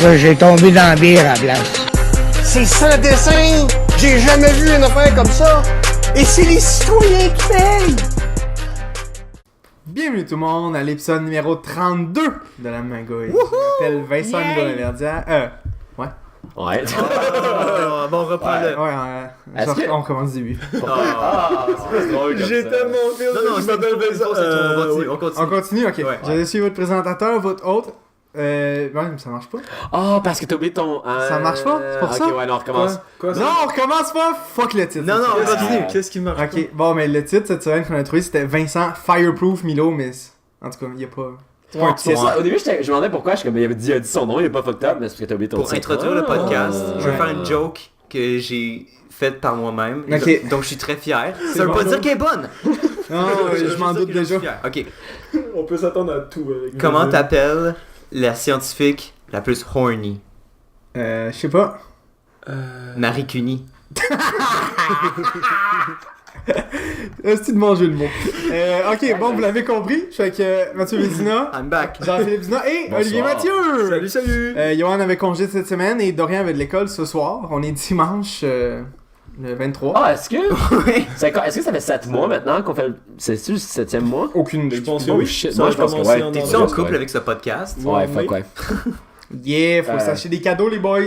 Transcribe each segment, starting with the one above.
Là, j'ai tombé dans la bière à la place. C'est sans dessin! J'ai jamais vu une affaire comme ça! Et c'est les citoyens qui payent! Bienvenue tout le monde à l'épisode numéro 32 de la Magouille. Je m'appelle Vincent Nicolas-Verdian. Ouais. Ouais. Bon, on reprend le. Ouais, Est-ce que- on commence du début. C'est pas drôle comme J'ai ça. tellement fait. Non, je m'appelle Vincent. on continue. On continue, ok. Ouais. Je suis votre présentateur, votre hôte. Ouais, mais ça marche pas. Ah, parce que t'as oublié ton. Ça marche pas? C'est pour ça? Ok, ouais, non, on recommence. Quoi ça? Non, on recommence pas! Fuck le titre. Non, on Qu'est-ce continue. qui- Qu'est-ce qui marche Ok, bon, mais le titre cette semaine qu'on a trouvé c'était Vincent Fireproof Milo, mais en tout cas, il y a pas. C'est pas un C'est titre. ça. Au début, je me demandais pourquoi. Je suis comme, il a dit son nom, il est pas fucked up, mais c'est parce que t'as oublié ton Pour titre. introduire le podcast, je vais Ouais. faire une joke que j'ai faite par moi-même. Ok. Donc je suis très fier. Ça veut bon. pas dire qu'elle est bonne. Non, je m'en doute déjà. Ok. On peut s'attendre à tout avec Comment Brésil. t'appelles la scientifique la plus horny? Je sais pas. Marie Curie. C'est de manger le mot. Ok, bon, vous l'avez compris. Je suis avec Mathieu Vézina, I'm back. Jean-Philippe Vézina et Bonsoir. Olivier Mathieu. Salut! Johan avait congé cette semaine et Dorian avait de l'école ce soir. On est dimanche le 23. Ah, est-ce que. Oui. Est-ce que ça fait 7 mois maintenant qu'on fait le. C'est-tu le 7e mois? Aucune idée. Je pense que Oh oui. shit, Ça moi a je pense que commencé ouais. en T'es-tu avril. en couple Ouais. avec ce podcast? Ouais, fuck ouais. Yeah, faut s'acheter des cadeaux, les boys.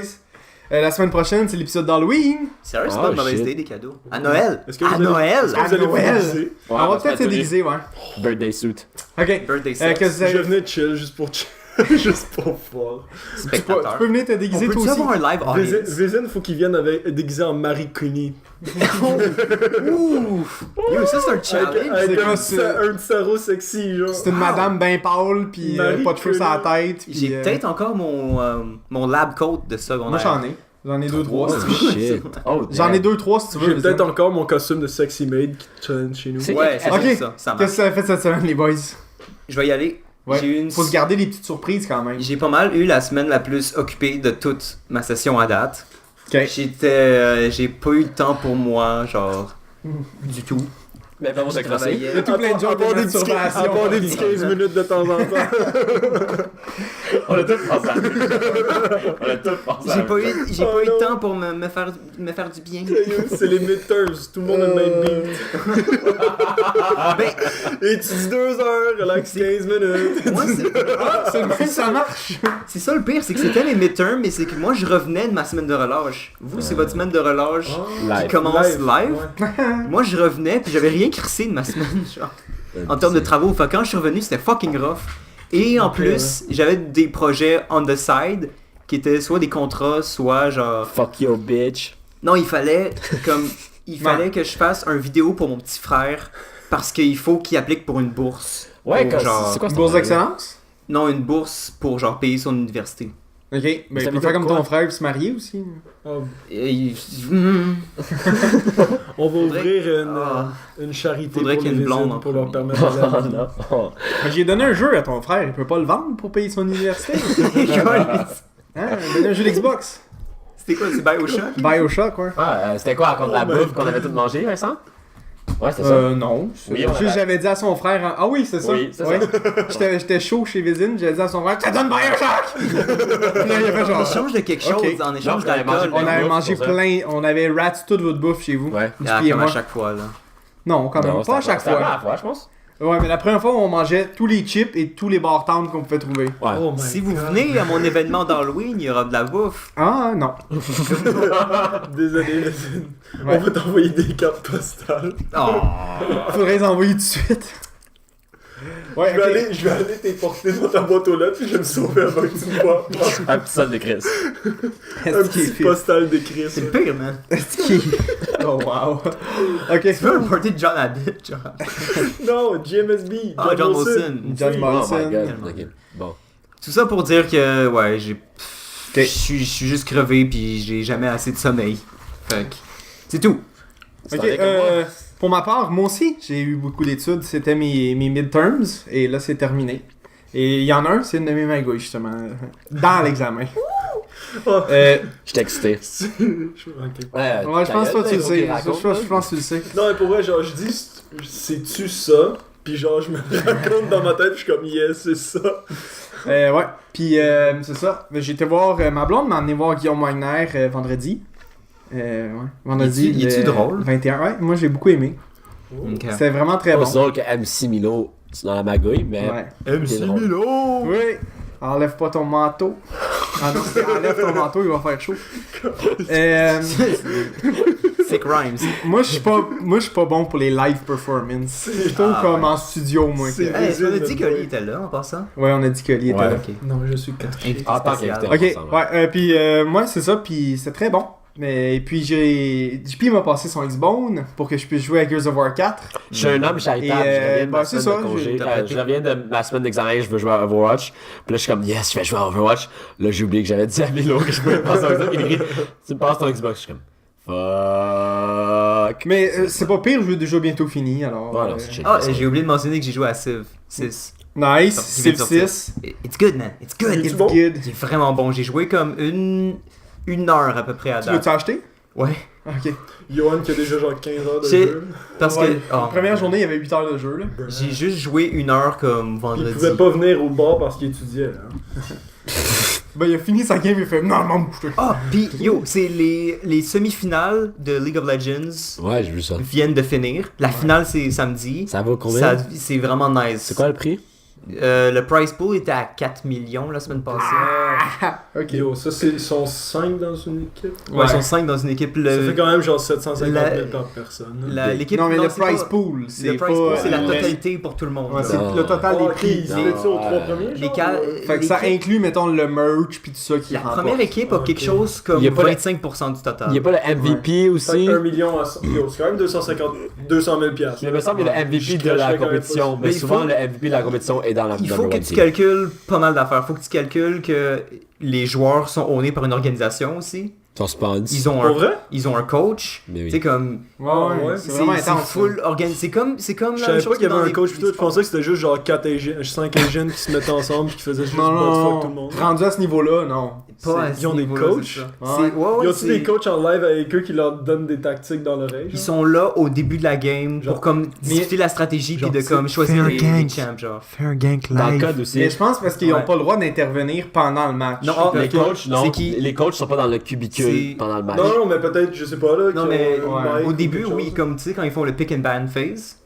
La semaine prochaine, c'est l'épisode d'Halloween. Sérieux, c'est Oh, pas une mauvaise shit. idée des cadeaux. À Noël! Est-ce que vous À allez- Noël! Est-ce que vous allez vous Noël. déguiser? Ouais, On va parce peut-être que se déguiser, ouais. Birthday suit. Ok. Birthday sex. qu'est-ce que Je vous venais chill juste pour juste pour voir. tu peux venir te On déguiser peut-tu toi aussi. avoir un live audience? Vézine, faut qu'il vienne déguisé en Marie Curie. Ouf! Yo, ça c'est un challenge. C'est Avec quoi, un, c'est- un sarreau sexy, genre. C'est une madame ben pâle, pis Marie pas de cheveux sur la tête. Pis, J'ai peut-être encore mon lab coat de secondaire. Moi j'en ai. J'en ai 2-3 si tu veux. Shit. Oh, J'en ai 2-3 si tu veux. J'ai peut-être encore mon costume de sexy maid qui challenge chez nous. C'est- Ouais, c'est Ok. juste ça. Ça marche. Qu'est-ce que ça a fait cette semaine, les boys? Je vais y aller. Ouais. J'ai eu une... Faut se garder les petites surprises quand même. J'ai pas mal eu la semaine la plus occupée de toute ma session à date. Ok. J'ai pas eu le temps pour moi, genre, du tout. Mais vraiment, j'ai Il y Travaillais. a tout plein de gens de masturbation. À part des petits 15 minutes de temps en temps. On a tout pensé à On a tout pensé à J'ai pas eu Oh le non. temps pour me faire du bien. C'est les midterms, tout le monde a le même beat. Ben, Étudie 2 heures, relax 15 minutes. moi, C'est le même, ça marche. c'est ça le pire, c'est que c'était les midterms, mais c'est que moi, je revenais de ma semaine de relâche. Vous, c'est votre semaine de relâche qui Live. commence live. Ouais. Moi, je revenais, puis j'avais rien crissé de ma semaine, genre, en termes de travaux. Fait que quand je suis revenu, c'était fucking rough. Et en plus, j'avais des projets on the side qui étaient soit des contrats, soit genre... Fuck your bitch. Non, il fallait que je fasse un vidéo pour mon petit frère parce qu'il faut qu'il applique pour une bourse. Ouais, Pour quand genre... c'est quoi Bourse d'excellence? Non, une bourse pour genre payer son université. Ok, ben Ça il veut peut faire dire comme quoi? ton frère et se marier aussi. Oh, Et il- on va ouvrir Ah. une charité Faudrait pour qu'il y ait les une blonde Vézines en pour leur premier. permettre Oh d'aller. non. Oh. J'ai donné un jeu à ton frère, il peut pas le vendre pour payer son université. Hein, j'ai donné un jeu d'Xbox. C'était quoi, c'est Bioshock? Bioshock, ouais. Ah, c'était quoi, à cause de la Oh my bouffe qu'on God. avait tout mangé, Vincent? Ouais, c'était ça. Non. Oui, on Juste, avait- j'avais dit à son frère. Ah oui, c'est ça. Oui, c'est Ouais. ça. J'étais chaud chez Vézine, j'avais dit à son frère, ça donne Bioshock! Puis là, il a fait En genre. échange de quelque chose, Ok. en échange Non, on avait mangé d'alcool. On plein avait bouffe, mangé pour ça. plein, on avait rat toute votre bouffe chez vous. Ouais. Ah, Puis comme à moi. chaque fois, là. Non, quand même Non, pas à c'était chaque c'était la fois. première fois, je pense. Ouais, mais la première fois, on mangeait tous les chips et tous les bar towns qu'on pouvait trouver. Ouais. Oh my Si vous God. venez à mon événement d'Halloween, il y aura de la bouffe. Ah non. Désolé, Vézine. Ouais. On va t'envoyer des cartes postales. Oh. Faudrait les envoyer tout de suite. Ouais, ok. Je vais aller t'importer dans ta boîte aux lettres puis je vais me sauver avant que tu me vois. Un petit sol de Chris. Un Est-ce qu'il petit est postal d'écrit. C'est le pire, man. Est-ce qu'il Oh wow. Ok. Tu veux un party de John Abbott, genre. Non, JMSB. Ah, John Molson. John Oh Molson. my god. Ok. Bon. Tout ça pour dire que, ouais, Ok. je suis juste crevé puis j'ai jamais assez de sommeil. Fait que, c'est tout. Ok, C'était comme moi. pour ma part, moi aussi, j'ai eu beaucoup d'études. C'était mes midterms et là, c'est terminé. Et il y en a un, c'est une de mes magouilles, justement, dans l'examen. Oh. J'étais excité. Ok. Ouais, Ouais, je pense ta que tu le gueule, sais. là, faut qu'il raconte, Je pense que tu le sais. Non, mais pour vrai, genre, je dis, sais-tu ça? Puis genre, je me raconte dans ma tête, puis je suis comme, yes, c'est ça. Ouais, puis c'est ça. J'ai été voir, ma blonde m'a amené voir Guillaume Wagner vendredi. Ouais, vendredi. Il est-tu drôle? 21, ouais, moi j'ai beaucoup aimé. Ok. C'était vraiment très Pas bon. aussi drôle que MC Milo dans la magouille, mais. Ouais. MC Milo! Oui! Enlève pas ton manteau. Ah non, enlève ton manteau, il va faire chaud. Sick rhymes. Moi, je suis pas bon pour les live performances. Je suis plutôt comme en studio, moi. C'est- Hey, est-ce qu'on a dit que lui était là en passant? Ouais, on a dit que Oli était Ouais. là. Ok. Non, je suis caché. En tant Spécial. qu'invité. Ok, ouais, puis moi c'est ça, puis c'est très bon. Mais et puis JP m'a passé son Xbone pour que je puisse jouer à Gears of War 4. Je suis un homme charitable, Et, je reviens de bah, ma c'est semaine ça, de congé. j'ai- Je reviens de ma semaine d'examen, je veux jouer à Overwatch. Puis là, je suis comme, yes, je vais jouer à Overwatch. Là, j'ai oublié que j'avais dit à Milo que je pouvais passer un Xbox. Il écrit, tu me passes ton Xbox. Je suis comme, fuck. Mais c'est pas pire, je l'ai déjà bientôt fini alors. Ouais, non, c'est chill. Ah, j'ai oublié de mentionner que j'ai joué à Civ 6. Nice, Sorti, vient Civ de sortir. 6. It's good, man. It's good. It's It's good. Il est vraiment bon. J'ai joué comme une heure à peu près à Tu date. l'as-tu acheté? Ouais. Ok. Johan qui a déjà genre 15 heures de C'est- jeu. Parce Ouais. que La oh, première journée, il y avait 8 heures de jeu là. j'ai juste joué une heure comme Il vendredi. pouvait pas venir au bar parce qu'il étudiait. Hein. Ben il a fini sa game, il a fait non, non, bouge-toi. Ah, pis yo, c'est les semi-finales de League of Legends Ouais, j'ai vu ça. viennent de finir. La finale c'est samedi. Ça vaut combien? C'est vraiment nice. C'est quoi le prix? Le prize pool était à 4 millions la semaine passée. Ok. Yo, ça c'est ils sont 5 dans une équipe. Ouais, ils sont 5 dans une équipe. Ça fait quand même genre 750 la- 000 par personne. L'équipe Non, mais le c'est prize pas- pool, le c'est prize pool, pas. c'est la le- totalité pour tout le monde. Ouais, c'est Non. le total des Oh, prix. ils se mettent ça aux 3 premiers. Les genre, ca- ou- Fait que ça l'équipe- inclut, mettons, le merch puis tout ça qui La remporte. première équipe a Ok. quelque chose comme Il y a pas le- 25% du total. Il y a pas le MVP Fait aussi? que 1 million à 100. Yo, c'est quand même 200 000 piastres. Il me semble qu'il y a le MVP de la compétition, mais Mais il souvent faut- le MVP de la compétition est dans la Il faut number que one tu team. calcules pas mal d'affaires. Faut que tu calcules que les joueurs sont ownés par une organisation aussi. Ton sponsor. Ils ont un coach. Mais oui. Tu sais comme Ouais, ouais, c'est vraiment intense. full organisé. C'est comme Je la savais même pas chose qu'il y que avait dans un les- coach pis tout, les je pensais que c'était juste genre 5 Asians qui se mettaient ensemble pis qui faisaient juste Non, butt non, fuck tout le monde. rendu à ce niveau-là, non. Pas à Ils ce ont des niveau-là, coachs? c'est ça. Ouais. C'est- ouais, ouais, Ils ont-tu c'est- des coachs en live avec eux qui leur donnent des tactiques dans l'oreille? Ils genre? sont là au début de la game Genre- pour comme discuter la stratégie puis genre, de c'est comme choisir fair les gank. champs genre. Fair gank Dans le live. code aussi. Mais je pense parce qu'ils n'ont Ouais. pas le droit d'intervenir pendant le match. Non, Les ok. coachs, non. C'est qui? Les coachs sont pas dans le cubicule C'est- pendant le match. Non, non, mais peut-être, je sais pas là. Non qui mais ont un ouais. mic au ou début quelque oui chose. comme tu sais quand ils font le pick and ban phase.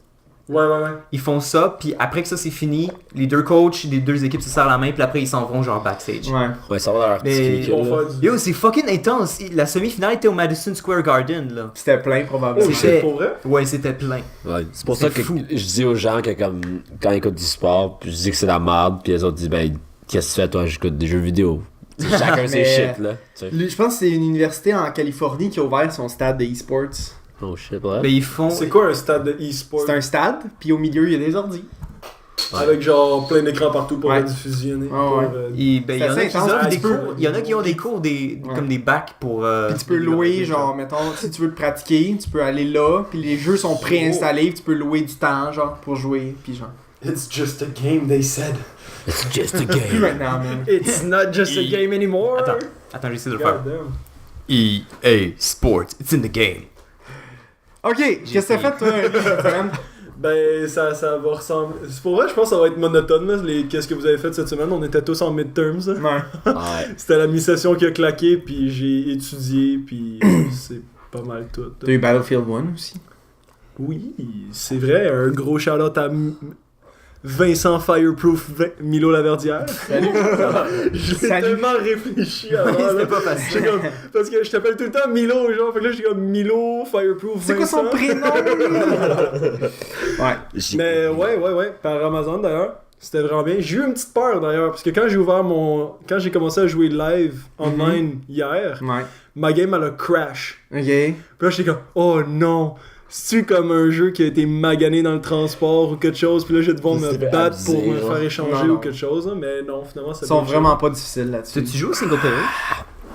Ouais, ouais, ouais. Ils font ça, puis après que ça c'est fini, les deux coachs des deux équipes se serrent la main, puis après ils s'en vont genre backstage. Ouais. Ouais, ça va dans leur Mais- petit Ils cubicule, vont là. faire du. Yo, c'est fucking intense. La semi-finale était au Madison Square Garden là. C'était plein, Oh, probablement. c'est- c'est pour vrai? Ouais, c'était plein. Ouais, c'est pour C'est ça que fou. je dis aux gens que comme quand ils écoutent du sport, puis je dis que c'est la merde, puis les autres disent ben qu'est-ce que tu fais toi, j'écoute des jeux vidéo. Tu sais, chacun ses Mais- shit là. Tu sais. Je pense que c'est une université en Californie qui a ouvert son stade de e-sports. Oh shit, ouais. Mais ils font. C'est quoi un stade de e-sport? C'est un stade, puis au milieu, il y a des ordi. Avec genre plein d'écrans partout pour Ouais. la diffusionner. Ah ouais. Il y en a C'est qui assez offrent intense. des Tu peux- cours. Il y en a qui ont des cours Ouais. comme des bacs pour. Puis tu peux louer, genre, mettons, si tu veux te pratiquer, tu peux aller là, puis les jeux sont préinstallés, puis tu peux louer du temps, genre, pour jouer, puis genre. It's just a game, they said. It's just a Plus game. maintenant, man. It's not just a game anymore. Attends, j'essaie de le faire. God damn. EA Sports, it's in the game. Ok, qu'est-ce que t'as fait, toi, Liam? Ben, ça va ressembler. C'est pour vrai, je pense que ça va être monotone, là, qu'est-ce que vous avez fait cette semaine. On était tous en midterms. Là. Ouais. Ouais. C'était la mi-session qui a claqué, puis j'ai étudié, puis c'est pas mal tout. T'as eu Battlefield 1 aussi. Oui, c'est vrai, un gros shout-out à Vincent Fireproof Milo Laverdière. Salut. J'ai Salut. tellement réfléchi avant. là. C'était pas facile. J'étais comme- parce que je t'appelle tout le temps Milo, genre. Fait que là, j'étais comme Milo, Fireproof, C'est quoi son Vincent. prénom? Ouais. Mais ouais, par Amazon d'ailleurs. C'était vraiment bien. J'ai eu une petite peur d'ailleurs, parce que quand j'ai ouvert quand j'ai commencé à jouer live online hier, Ouais. ma game elle a crash. Ok. Puis là, j'étais comme, oh non, c'est-tu comme un jeu qui a été magané dans le transport ou quelque chose, puis là, je vais devoir me C'est battre abusé, pour me ouais. faire échanger Non. ou quelque chose, hein, mais non, finalement, ça Ils sont vraiment pas difficiles là-dessus. Tu joues au single player?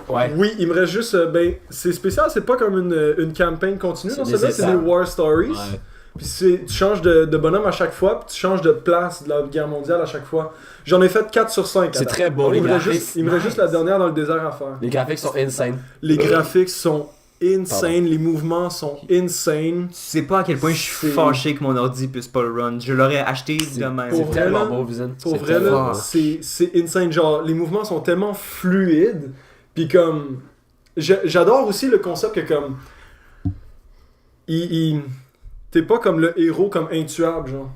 Ouais. Oui, il me reste juste, ben, c'est spécial, c'est pas comme une campagne continue C'est dans celle-là, c'est des nécessaire. War Stories. Ouais. Puis tu changes de bonhomme à chaque fois, puis tu changes de place de la guerre mondiale à chaque fois. J'en ai fait 4 sur 5. C'est très beau, les Il me reste graphiques. juste, il me reste juste la dernière dans le désert à faire. Les graphiques sont insane. Les graphiques sont insane, les mouvements sont insane. Tu sais pas à quel point je suis C'est- fâché que mon ordi puisse pas le run. Je l'aurais acheté de même. Pour vrai, Tellement là, beau, Vision. Pour C'est vrai, tellement là, beau. c'est insane. Genre, les mouvements sont tellement fluides. Puis comme... J'adore aussi le concept que comme... T'es pas comme le héros comme intuable, genre.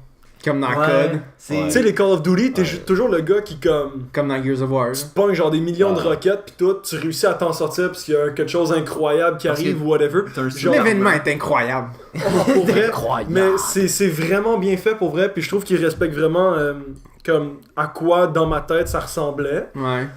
Comme dans Ouais, Code, c'est- Tu sais, les Call of Duty, t'es toujours le gars qui comme... comme dans Gears of War. là. Tu pognes genre des millions de Ouais. roquettes pis tout, tu réussis à t'en sortir parce qu'il y a quelque chose d'incroyable qui Parce arrive que ou whatever. t'as un Genre, L'événement est incroyable. pour vrai, Incroyable. mais c'est vraiment bien fait pour vrai, puis je trouve qu'il respecte vraiment comme à quoi dans ma tête ça ressemblait. Ouais.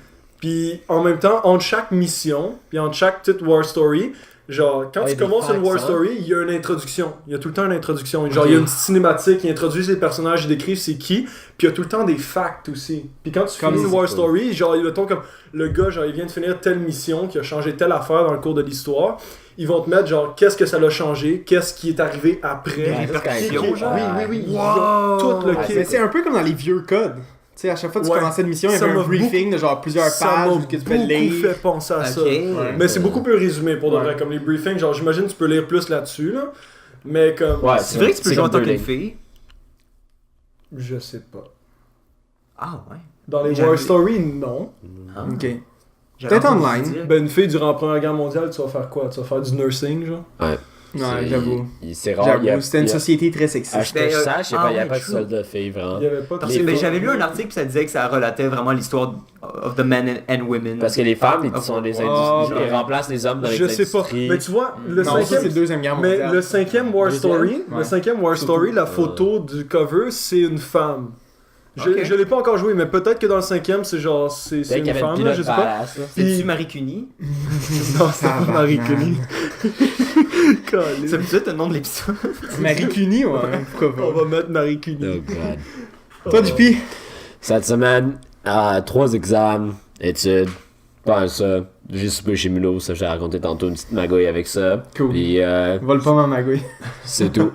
Puis en même temps, entre chaque mission, puis entre chaque petite war story, genre quand Ouais, tu des commences une facts, war hein. story, il y a une introduction. Il y a tout le temps une introduction. Genre il y a une petite cinématique, ils introduisent les personnages, ils décrivent c'est qui, puis il y a tout le temps des facts aussi. Puis quand tu Comme finis une c'est war cool. story, genre le ton comme le gars genre il vient de finir telle mission qui a changé telle affaire dans le cours de l'histoire. Ils vont te mettre genre qu'est-ce que ça l'a changé, qu'est-ce qui est arrivé après. Ouais, ça, c'est Qui- quand même qui- cool, oui, genre. oui, oui. Ils Wow. ont tout le Ouais, kit. Mais c'est un peu comme dans les vieux codes. Tu sais, à chaque fois que tu Ouais. commençais une mission, il y Ça avait un m'a briefing de genre plusieurs Ça pages m'a où que tu peux beaucoup lire. fait penser à ça. Ok. Mais c'est beaucoup plus résumé pour de Ouais. vrai, comme les briefings. Genre, j'imagine que tu peux lire plus là-dessus, là. Mais comme. Ouais, C'est vrai que tu peux c'est jouer en comme tant deux qu'une lignes. fille. Je sais pas. Ah ouais. Dans les J'avais- War Story, non. Ah. Ok. J'avais Peut-être entendu online. dire. Ben, une fille durant la Première Guerre mondiale, tu vas faire quoi? Tu vas faire du nursing, genre? Ouais. Ouais, C'est- j'avoue. C'est rare. il y a- J'avoue, c'était une il y a- société très À sexiste. ce que Ben, je sache, il n'y ah a ouais, pas de true. soldat filles, vraiment. Il y avait pas de Parce Les que ben, femmes- j'avais lu un article qui ça disait que ça relatait vraiment l'histoire of the men and women. Parce que les femmes, ils sont des industries. ouais. Ils remplacent les hommes dans les Je sais pas. industries. Mais tu vois, le Non, ça, c'est cinquième. Deuxième Guerre Mais mondiale. le cinquième War Deuxième? Story, Ouais. le cinquième War Story, la photo du cover, c'est une femme. Je, Ok. je l'ai pas encore joué, mais peut-être que dans le cinquième, c'est genre, c'est Peut-être qu'il une y avait femme, une là, pilote je sais pas. badass, là. C'est-tu Puis- Marie Cuny? Non, c'est pas Marie Curie. C'est peut-être le nom de l'épisode. Marie Curie, ouais. Pourquoi On pas. va mettre Marie Curie. Oh god. Toi, JP? Cette semaine, 3 examens, études. Pas ça. J'ai soupé chez Mulot, ça j'ai raconté tantôt une petite magouille avec ça. Cool. Puis Vole pas ma magouille. c'est tout.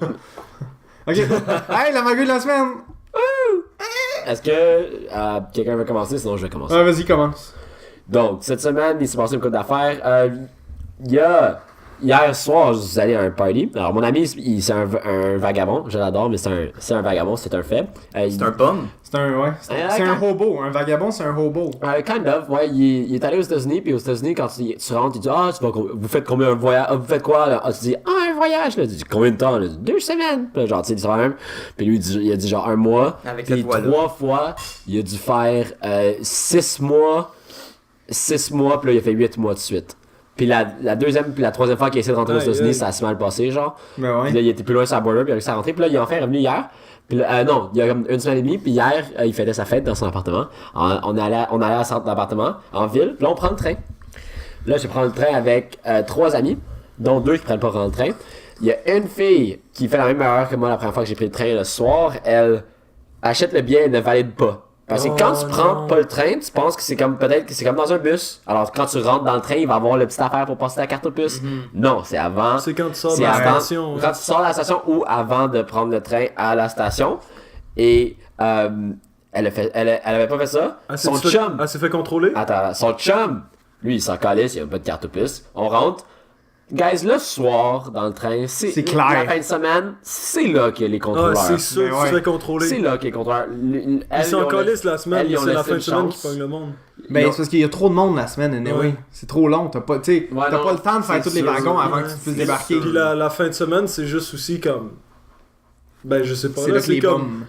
Ok. Hey, la magouille de la semaine! Est-ce que quelqu'un veut commencer? Sinon je vais commencer. Ouais, vas-y, commence. Donc, cette semaine, il s'est passé une couple d'affaires. Il y a... Hier soir, je suis allé à un party. Alors, mon ami, c'est un vagabond. Je l'adore, mais c'est un vagabond, c'est un fait. C'est un bum. C'est un, ouais. C'est un hobo. Un vagabond, c'est un hobo. Kind of, ouais. Il est allé aux États-Unis, puis aux États-Unis, quand tu rentres, il dit vous faites combien un voyage? Vous faites quoi? Là? Tu dis un voyage, là. Tu dis combien de temps? Là? 2 semaines. Puis là, genre, tu sais, il dit ça même. Puis lui, il a dit genre 1 mois. Avec Puis cette voix-là. 3 fois, il a dû faire 6 mois. 6 mois, puis là, il a fait 8 mois de suite. Puis la deuxième, puis la troisième fois qu'il a essayé de rentrer aux Aïe, États-Unis, aïe. ça a si mal passé, genre. Ben Puis là, il était plus loin sur la border, puis il a réussi à rentrer. Puis là, il est enfin revenu hier. Puis là, non, il y a comme 1 semaine et demie. Puis hier, il fêtait sa fête dans son appartement. On allait à son appartement, en ville. Puis là, on prend le train. Là, je prends le train avec 3 amis, dont 2 qui prennent pas le train. Il y a une fille qui fait la même erreur que moi la première fois que j'ai pris le train le soir. Elle achète le billet et ne valide pas. Parce que quand tu prends pas le train, tu penses que c'est comme peut-être que c'est comme dans un bus. Alors quand tu rentres dans le train, il va avoir le petite affaire pour passer ta carte au puce. Non, c'est avant. C'est quand tu sors de C'est la avant. station. Quand tu sors de la station ou avant de prendre le train à la station. Et elle avait pas fait ça. Son chum. Elle s'est fait contrôler? Attends, son chum, lui, il s'en calisse, il a pas de carte au plus. On rentre. Guys, le soir, dans le train, C'est clair. La fin de semaine, c'est là qu'il y a les Ah, contrôleurs. c'est sûr Mais que tu ouais. te fais contrôler. C'est là qu'il y a les contrôleurs. Ils s'en calissent la semaine, elles, ils ont c'est la laissé fin de une semaine chance. qui pogne le monde. Ben, Non. c'est parce qu'il y a trop de monde la semaine, anyway. Ouais. C'est trop long. T'as pas, tu sais, Ouais, t'as non, pas le temps de faire c'est tous les sûr. wagons avant que Ouais, tu puisses c'est débarquer. Puis la fin de semaine, c'est juste aussi comme. Ben, je sais pas. C'est là, là que les comme.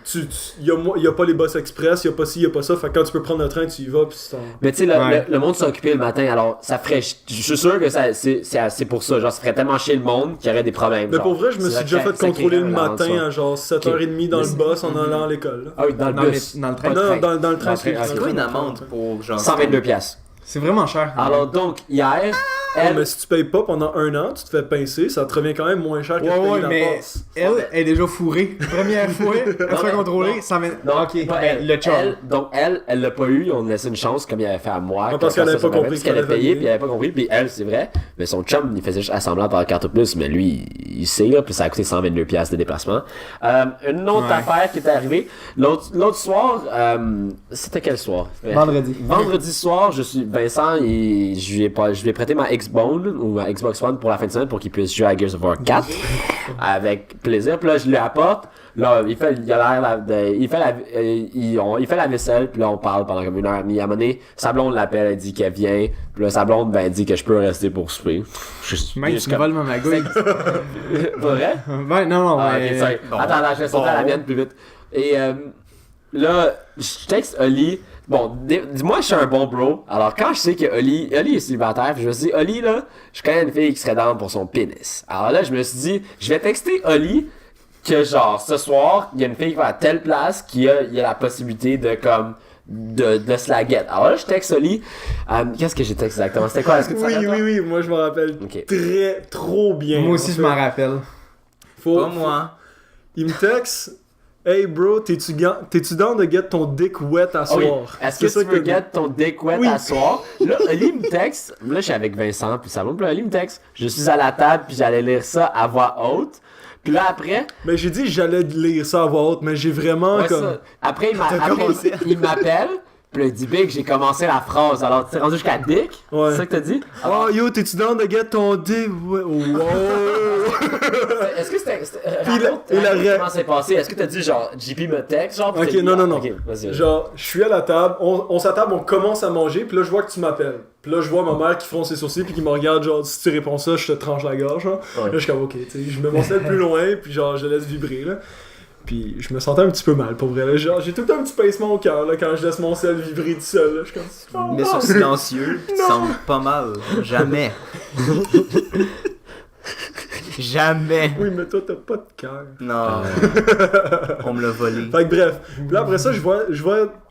Y a pas les bus express, y a pas ci, y a pas ça. Fait que quand tu peux prendre le train, tu y vas. Puis c'est Mais tu sais, Ouais. le monde s'est occupé le matin, alors ça ferait. Je suis sûr que c'est pour ça. Genre, ça ferait tellement chier le monde qu'il y aurait des problèmes. Mais genre. pour vrai, je me C'est suis ça déjà qui- fait ça qui contrôler le rend ça. matin à genre 7h30 dans Mais le bus en allant à l'école. là. Ah oui, dans le Dans bus. dans le train. Pas de Non, train. dans le train, Dans le train, c'est ah, C'est quoi une amende pour genre. 122 piastres. C'est vraiment cher. Alors donc, hier, Ouais, elle. mais si tu payes pas pendant 1 an, tu te fais pincer, ça te revient quand même moins cher que de Ouais, payer ouais, la mais passe. elle est déjà fourrée. Première fois, elle se fait mais- contrôler, non. ça met. Non, ok, pas ben, elle. le chum. Donc elle l'a pas eu, on a laissé une chance comme il avait fait à moi. Ah, parce que qu'elle avait ça pas m'avait- compris parce qu'elle a qu'il fallait payé, valider. puis elle avait pas compris, puis elle, c'est vrai. Mais son chum, il faisait juste assemblant par la carte plus, mais lui, il sait, là, puis ça a coûté 122 piastres de déplacement. Une autre Ouais. affaire qui est arrivée, l'autre soir, c'était quel soir? Vendredi. Vendredi soir, je suis Vincent, et je lui ai prêté ma Xbone ou à Xbox One pour la fin de semaine pour qu'il puisse jouer à Gears of War 4 avec plaisir. Puis là, je lui apporte. Là, il fait la vaisselle, puis là, on parle pendant comme 1h30. À un moment donné, sa blonde l'appelle, elle dit qu'elle vient. Puis là, sa blonde, ben, elle dit que je peux rester pour souper. Mec, tu me voles ma magouille. Pas vrai? Ouais, non, Ah, mais... ok, sorry. Attends, je vais sauter à la mienne plus vite. Et là, je texte Oli. Bon, dis-moi, je suis un bon bro. Alors, quand je sais que Oli est célibataire, puis je me suis dit, Oli, là, je connais une fille qui serait down pour son pénis. Alors là, je me suis dit, je vais texter Oli que, genre, ce soir, il y a une fille qui va à telle place, il y a la possibilité de, comme, de se la get. Alors là, je texte Oli. Qu'est-ce que j'ai texté exactement? C'était quoi? Est-ce que tu te rappelles, toi? Oui, moi je m'en rappelle Ok. trop bien. Moi aussi, je m'en rappelle. Pas moi. Il me texte, hey bro, t'es-tu down de get ton dick wet à Ah oui. soir? Est-ce que C'est tu ça veux que- get ton dick wet Oui. à soir? Là, Oli me texte. Là, je suis avec Vincent, puis ça va. Puis là, Oli me texte. Je suis à la table, puis j'allais lire ça à voix haute. Puis là, après... Mais j'ai dit que j'allais lire ça à voix haute, mais j'ai vraiment Ouais, comme... ça. Après, commencé. il m'appelle. Puis là, il dit, Big, j'ai commencé la phrase. Alors, tu t'es rendu jusqu'à dick? Ouais. C'est ça que t'as dit? Oh yo, t'es-tu down de get ton dick wet? Wow! Est-ce que c'était... il a Comment c'est passé? Est-ce que t'as dit, genre, JP me texte? Genre, puis Ok, t'as dit, non. Ok, vas-y. Genre, je suis à la table, on s'attable, on commence à manger, puis là je vois que tu m'appelles. Puis là je vois ma mère qui fronce ses sourcils, puis qui me regarde, genre, si tu réponds ça, je te tranche la gorge. Hein. Ouais. Là je suis comme, ok, tu sais, je mets mon sel plus loin, puis genre, je laisse vibrer, là. Puis je me sentais un petit peu mal, pour vrai. Là. Genre, j'ai tout le temps un petit pincement au cœur, là, quand je laisse mon sel vibrer tout seul. Là. Je suis comme, Mais sur silencieux, ça semble pas mal. Jamais. Jamais. oui, mais toi, t'as pas de cœur. Non. On me l'a volé. Fait que bref. Puis là, après ça, je vois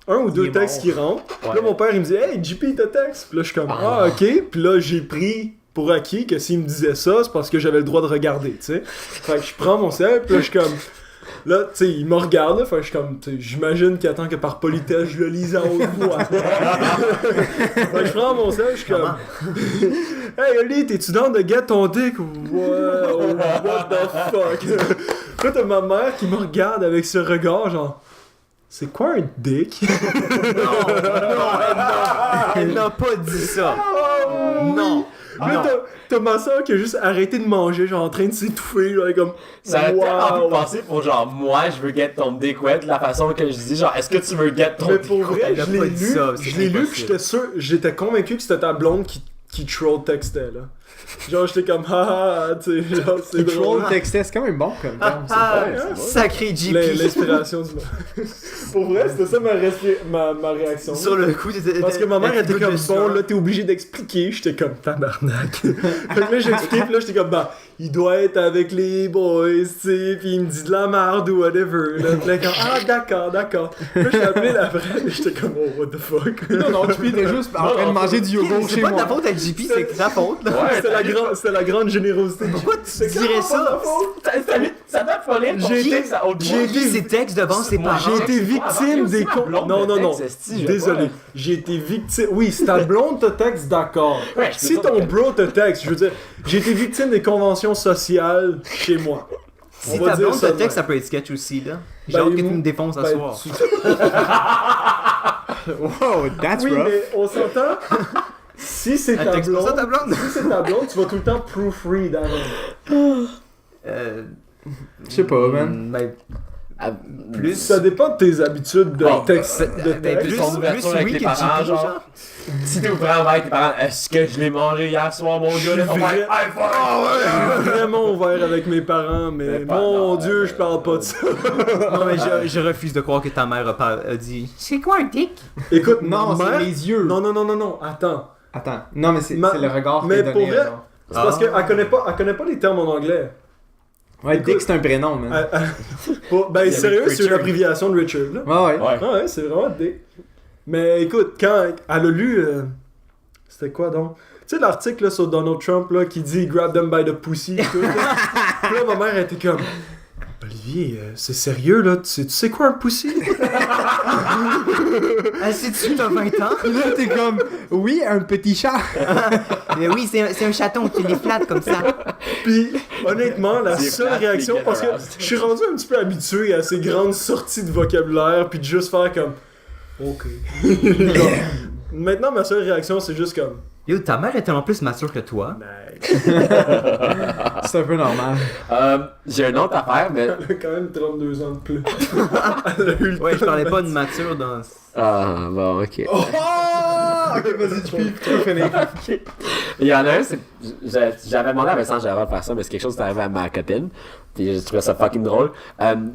un ou deux Il est textes mort. qui rentrent. Puis là, Ouais. mon père, il me dit, hey, JP, t'as texte. Puis là, je suis comme, ah, ok. Puis là, j'ai pris pour acquis que s'il me disait ça, c'est parce que j'avais le droit de regarder, tu sais. Fait que je prends mon sel, puis là, je suis comme. Là, tu sais, il me regarde, là, fait que je suis comme, tu sais, j'imagine qu'il attend que par politesse, je le lise à haute voix. Fait que je prends mon sel, je suis comme, hey Oli, t'es-tu down de get ton dick? Wow, what the fuck? Là, t'as ma mère qui me regarde avec ce regard, genre, c'est quoi un dick? Elle n'a pas dit ça. Non. Là, t'as ma soeur qui a juste arrêté de manger, genre en train de s'étouffer, genre, comme, Ça a tellement pu wow. passer pour genre, moi, je veux get ton dick wet, de la façon que je dis, genre, est-ce que tu veux get ton Mais dick pour vrai, Elle a je l'ai pas dit lu, ça, c'est je l'ai lu, impossible. puis j'étais sûr, j'étais convaincu que c'était ta blonde qui troll textait, là. Genre, j'étais comme, ah, tu sais, genre, c'est drôle. Troll textait, c'est quand même bon comme terme. ça. Sacré JP. L'inspiration du Pour vrai, c'était ça ma réaction. Sur le coup, t'étais. Parce que ma mère était comme, bon, là. là, t'es obligé d'expliquer. J'étais comme, tabarnak. Fait que là, j'ai expliqué, puis là, j'étais comme, bah, il doit être avec les boys, tu sais, puis il me dit de la merde ou whatever. Là, puis là, comme, ah, d'accord. Puis là, j'ai appelé l'après, puis j'étais comme, oh, what the fuck. Non, tu était juste en train de manger du yogourt C'est chez pas de moi. ta faute à JP, c'est ta faute. Là. C'était la grande générosité. Pourquoi tu C'est dirais clairement pas ça? ma faute. Ça t'a follé ton J'ai été- dick, ça autre j'ai Qui ces textes devant ses parents? J'ai été victime des con... Non. Désolé. J'ai été victime... Oui, si ta blonde te texte, d'accord. Ouais, je Si peux ton pas- bro te texte, je veux dire, j'ai été victime des conventions sociales chez moi. Si On va ta dire blonde ça te de texte, même. ça peut être sketch aussi, là. J'ai Ben, hâte que tu moi- me défonces ce Ben, soir. Wow, that's Oui, rough. mais on s'entend... Si c'est Elle ta texte pas ça, ta blonde... blonde? Si c'est ta blonde, tu vas tout le temps proofread avant. Je sais pas, man. Ben, Ah, plus. Ça dépend de tes habitudes de Bon, texte. De Ben, texte. plus, ton ouverture plus avec oui tes que parents, JP, genre. genre. Si t'es ouvert avec tes parents, est-ce que je l'ai mangé hier soir, mon gars? Là, ton vrai- père, hey, fuck! Vraiment ouvert avec mes parents, mais Mais pas- mon non, Dieu, je parle pas de ça. Non, mais je refuse de croire que ta mère a dit. C'est quoi un dick? Écoute, Non, ma c'est mère- les yeux. Non, attends. Attends. Non, mais c'est Ma- le regard mais qui est donné. pour vrai- genre. C'est parce qu'elle connaît pas les termes en anglais. Ouais, Dick, c'est un prénom, man. Ben sérieux, c'est une Richard. abréviation de Richard, là. Ouais, ouais. Ouais. Ouais, c'est vraiment Dick. Mais écoute, quand elle a lu... c'était quoi donc? Tu sais l'article là, sur Donald Trump là, qui dit « Grab them by the pussy » tout, là. Puis là, ma mère était comme... Olivier, c'est sérieux là? Tu sais quoi un pussy? Ah, sais-tu, t'as 20 ans? Là, t'es comme, oui, un petit chat. Mais oui, c'est un chaton qui les flatte comme ça. Puis, honnêtement, la C'est seule plate, réaction, c'est parce que dégueulasse. je suis rendu un petit peu habitué à ces grandes sorties de vocabulaire, puis de juste faire comme, ok. Genre, maintenant, ma seule réaction, c'est juste comme, Yo, ta mère est tellement plus mature que toi. C'est un peu normal. J'ai une autre affaire, mais. Elle a quand même 32 ans de plus. Elle a eu le Ouais, je temps parlais de pas de mature dans... Ah, bon, ok. Oh! Ok, vas-y, tu peux finir. Il y en a un, c'est. J'avais demandé à Vincent Gérard de faire ça, mais c'est quelque chose qui est arrivé à ma copine. Puis je trouvais ça fucking drôle. Elle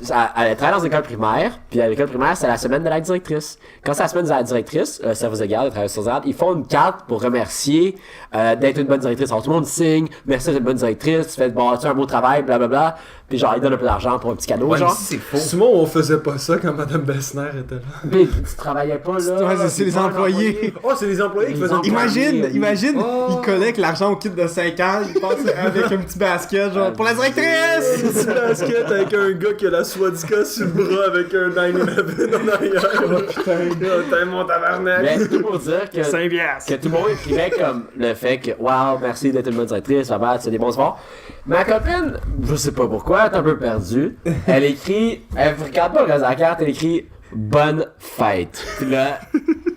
travaille dans une école primaire, puis à l'école primaire, c'est la semaine de la directrice. Quand c'est la semaine de la directrice, service de garde, travail sur garde, ils font une carte pour remercier d'être une bonne directrice. Alors tout le monde signe, merci d'être une bonne directrice, tu fais un beau travail, blablabla. Puis genre, ils donnent un peu d'argent pour un petit cadeau, Ouais, mais genre. si c'est faux. Simon, on faisait pas ça quand Madame Bessner était là. Mais tu travaillais pas là. Ouais, c'est les employés. Oh, c'est les employés qui faisaient Imagine, ils collectent l'argent au kit de 5 ans, ils passent avec un petit basket, genre, pour la directrice! un petit basket avec un gars qui a la Swadica sur le bras avec un 9/11 en arrière. Putain, mon tabarnak. Mais tout pour dire que 5 piastres. que tout le monde écrivait comme le fait que wow, merci d'être une bonne directrice, ça va, tu fais des bons sports. Ma copine, je sais pas pourquoi, elle est un peu perdue. Elle écrit, elle regarde pas le reste de la carte, elle écrit bonne fête. Puis là,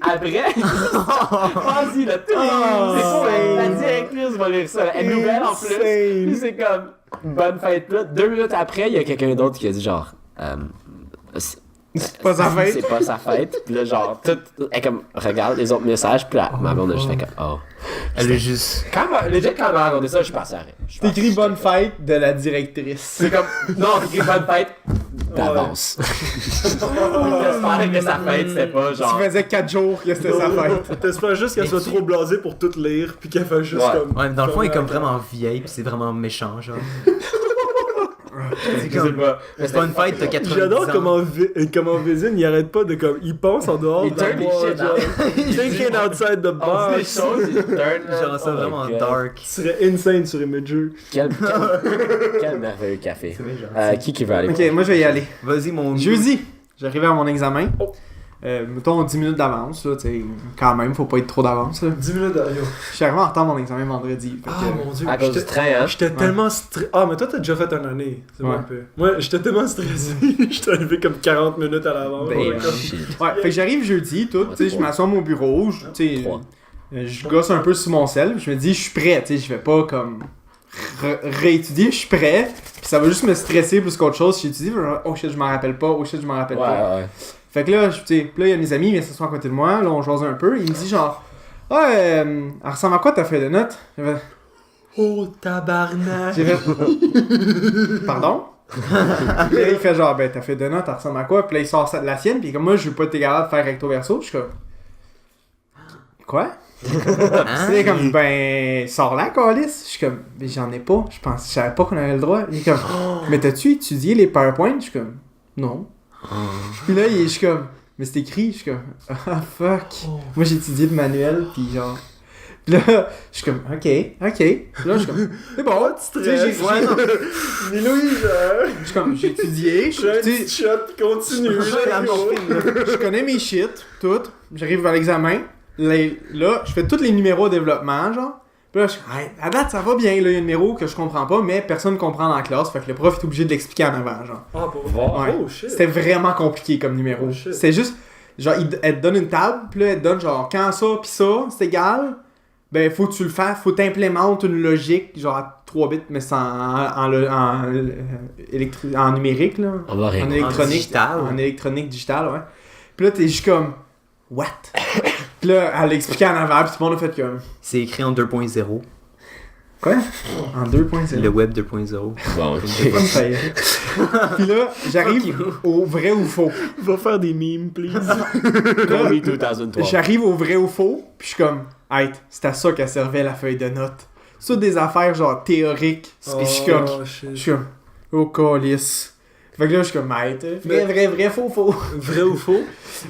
après, vas-y là, tout c'est quoi, la directrice va lire ça, là. Elle est nouvelle en plus. Puis c'est comme bonne fête là. 2 minutes après, il y a quelqu'un d'autre qui a dit genre C'est pas sa fête. C'est pas sa fête. Puis là, genre, tout. Elle comme, regarde les autres messages. Puis là, ma blonde a juste fait comme, oh. Elle est juste... Quand elle m'a raconté ça, je suis passé à rien. T'écris bonne fête de la directrice. C'est comme, non, t'écris bonne fête d'avance. J'espère que sa fête, c'était pas genre. Tu faisais 4 jours que c'était sa fête. T'espères juste qu'elle soit trop blasée pour tout lire, puis qu'elle fasse juste Ouais. comme. Ouais, mais dans le fond, elle est comme vraiment vieille, pis c'est vraiment méchant, genre. Je sais pas. C'est pas une fête, t'as 90 ans. J'adore comment Vézine, il arrête pas de comme. Il pense en dehors. Il turn de la les boîte, shit genre. Thinking outside the On dit des box. choses, il turn. Genre, c'est vraiment dark. Tu serais insane sur Imager. Quel merveilleux café. Qui veut aller? Ok, moi je vais y aller. Vas-y, mon... Jeudi, j'arrivais à mon examen. Mettons 10 minutes d'avance, là, tu sais, quand même, faut pas être trop d'avance. Là. 10 minutes derrière. Je suis arrivé en retard à mon examen vendredi. Fait Ah que, mon dieu. À cause du train, hein? J'étais tellement stressé. Ah, mais toi, t'as déjà fait une année. C'est Ouais. un peu. Moi, j'étais tellement stressé. J'étais arrivé comme 40 minutes à l'avance. Ben, Ouais, comme- Ouais, fait que j'arrive jeudi, tout, tu sais, je m'assois à mon bureau, tu sais, Trois. je gosse un peu sur mon sel, je me dis, je suis prêt, tu sais, je vais pas comme réétudier, je suis prêt, puis ça va juste me stresser plus qu'autre chose, si j'étudie, oh shit, je m'en rappelle pas, oh shit, je m'en rappelle pas. Ouais. Fait que là, tu sais, là, il y a mes amis, ils viennent s'asseoir à côté de moi, là, on jase un peu, il me dit genre, ah, elle ressemble à quoi ta feuille de notes? Oh, tabarnak. J'ai fait, pardon? Puis là, il fait genre, ben, ta feuille de notes, elle ressemble à quoi? Puis là, il sort ça de la sienne, puis comme moi, je veux pas être capable de faire recto verso, je suis comme, quoi? C'est comme, ben, sors là, calice. Je suis comme, mais j'en ai pas. Je savais pas qu'on avait le droit. Il est comme, mais t'as-tu étudié les PowerPoint? Je suis comme, non. Puis là, je suis comme, mais c'est écrit. Je suis comme, ah, fuck. Moi, j'ai étudié le manuel, puis genre. Puis là, je suis comme, ok. Puis là, je suis comme, c'est bon. Tu sais, Mais Louise, je suis comme, j'ai étudié. j'ai un Tu sais, petit shot, puis continue. je connais mes shit, tout. J'arrive à l'examen. Là, je fais tous les numéros au développement, genre. Puis là, je suis hey, à date, ça va bien, là, il y a un numéro que je comprends pas, mais personne comprend dans la classe, fait que le prof est obligé de l'expliquer en avant, genre. Ah, pour Ouais. Oh, shit. C'était vraiment compliqué comme numéro. Oh, shit. C'était juste, genre, elle te donne une table, puis là, elle te donne, genre, quand ça, pis ça, c'est égal, ben, faut que tu le fasses, faut t'implémentes une logique, genre, à 3 bits, mais c'est en numérique, là. On va rien. En électronique. digital. En électronique digitale, ouais. Puis là, t'es juste comme, what? Puis là, elle l'expliquait en avant, puis tout le monde a fait comme, C'est écrit en 2.0. quoi? En 2.0. Le web 2.0. Bon, Pas de faillite. Puis là, j'arrive au vrai ou faux. Va faire des memes, please. Call me 2003. J'arrive au vrai ou faux, puis je suis comme, hey, c'est à ça qu'elle servait la feuille de notes. C'est des affaires genre théoriques. Puis je suis comme, oh calice. Fait que là, je suis comme, hey, vrai, faux. Vrai ou faux?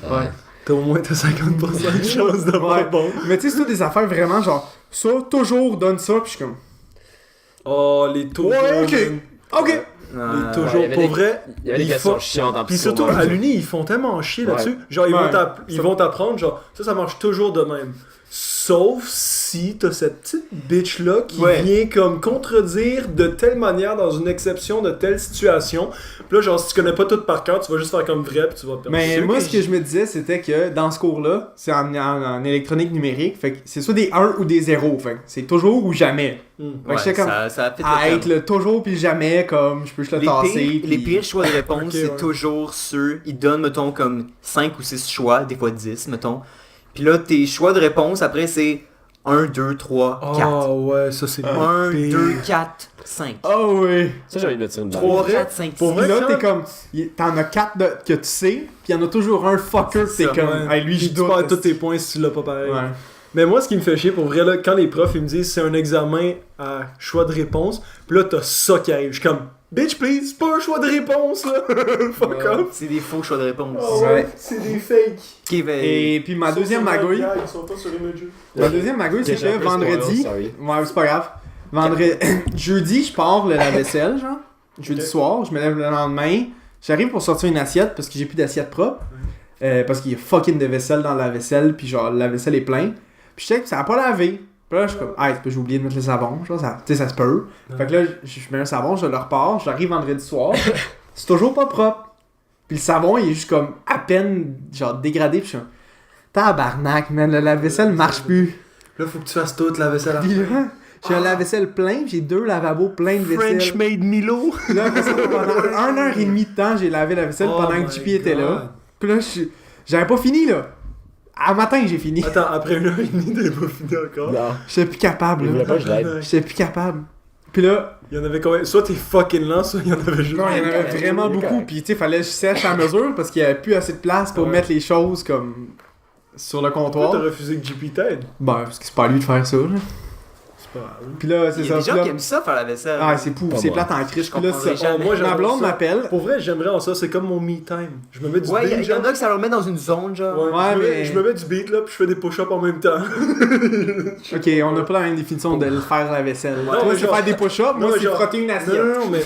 Ouais. T'as au moins 50% de chance d'avoir Ouais. bon. Mais tu sais, c'est toutes des affaires vraiment genre, ça, toujours donne ça, puis je suis comme, Oh, les taux. ouais, ok. Les toujours, il y avait pour des- vrai. Il y avait des ils questions font- chiantes en Puis surtout, à l'Uni, ils font tellement chier là-dessus. Genre, ils Ouais. vont t'apprendre, genre, ça marche toujours de même. Sauf si t'as cette petite bitch-là qui Ouais. vient comme contredire de telle manière dans une exception de telle situation. Puis là, genre, si tu connais pas tout par cœur, tu vas juste faire comme vrai, puis tu vas perdre. Mais moi, ce que je me disais, c'était que dans ce cours-là, c'est en électronique numérique, fait que c'est soit des 1 ou des 0, fait que c'est toujours ou jamais. Fait que Ouais, j'étais comme, ça a fait à le être le toujours puis jamais, comme, je peux juste le tasser. les puis- pires choix de réponse, Ok, c'est ouais. toujours ceux. Ils donnent, mettons, comme 5 ou 6 choix, des fois 10, mettons. Puis là, tes choix de réponse, après, c'est 1, 2, 3, 4. Ah ouais, ça c'est 1, pire. 2, 4, 5. Oh oui! Ça, j'ai envie de me tirer une balle. 3, vrai? 4, 5, 6. Pour vrai? Puis là, ça? t'es comme, t'en as 4 que tu sais, puis y'en a toujours un fucker, C'est t'es ça, comme, hey, lui, Puis je tu doute. perds tous tes points si tu l'as pas pareil. Ouais. Mais moi, ce qui me fait chier, pour vrai, là, quand les profs ils me disent c'est un examen à choix de réponse, puis là, t'as ça qui arrive. Je suis comme, bitch, please, c'est pas un choix de réponse, là. Fuck off. C'est des faux choix de réponse. Oh, ouais, Ouais. c'est des fakes. Ok, ben, Et puis ma deuxième magouille, Ils sont pas sur Imager. ma deuxième magouille, c'est Ok, j'ai un que peu vendredi, spoil, sorry. ouais, c'est pas grave. Vendredi, jeudi, je pars le lave-vaisselle, genre. Jeudi Ok. soir, je me lève le lendemain. J'arrive pour sortir une assiette parce que j'ai plus d'assiette propre. Parce qu'il y a fucking de vaisselle dans la vaisselle, puis genre, la vaisselle est pleine. Puis je sais que ça a pas lavé. Puis là, je suis comme, ah, j'ai oublié de mettre le savon, genre, ça, tu sais, ça se peut. Fait que là, je mets un savon, je le repars, j'arrive vendredi soir. C'est toujours pas propre. Puis le savon, il est juste comme, à peine, genre, dégradé. Puis je suis comme, tabarnak, man, le lave-vaisselle marche plus. Là, faut que tu fasses toute la vaisselle à Puis là, j'ai un lave-vaisselle plein, puis j'ai 2 lavabos pleins de vaisselle. French made Milo. Puis là, après ça, pendant 1h30 de temps, j'ai lavé la vaisselle Oh pendant que my JP était God. là. Puis là, j'avais pas fini, là. À matin, j'ai fini. Attends, après 1h30, t'avais pas fini encore. Non. J'étais plus capable, Il là. voulait pas que je l'aide. J'étais plus capable. Puis là, Il y en avait combien? Soit t'es fucking lent, soit il y en avait juste. non, il y en avait correct, vraiment il est beaucoup. correct. Puis tu sais, fallait que je sèche à mesure parce qu'il y avait plus assez de place pour Ouais. mettre les choses comme sur le Pourquoi comptoir. t'as refusé que JP t'aide? Ben, parce que c'est pas à lui de faire ça, là. C'est pas grave. Puis là, c'est il y ça. a des Puis gens là- qui aiment ça faire la vaisselle. Ah, c'est Pas c'est moi. plate en crise. Je Puis là, comprendrais c'est jamais. moi, ma j'adore blonde ça. m'appelle. Pour vrai, j'aimerais en ça, c'est comme mon me time. Je me mets du Ouais, beat, il y en genre. a que ça leur met dans une zone, genre. Ouais, Ouais, je, mais- je me mets du beat là, puis je fais des push-ups en même temps. Ok, on n'a pas la même définition de le faire la vaisselle. Non, Toi, mais c'est genre- faire des push-ups, Non, moi, mais c'est genre- frotter une assiette. Non, mais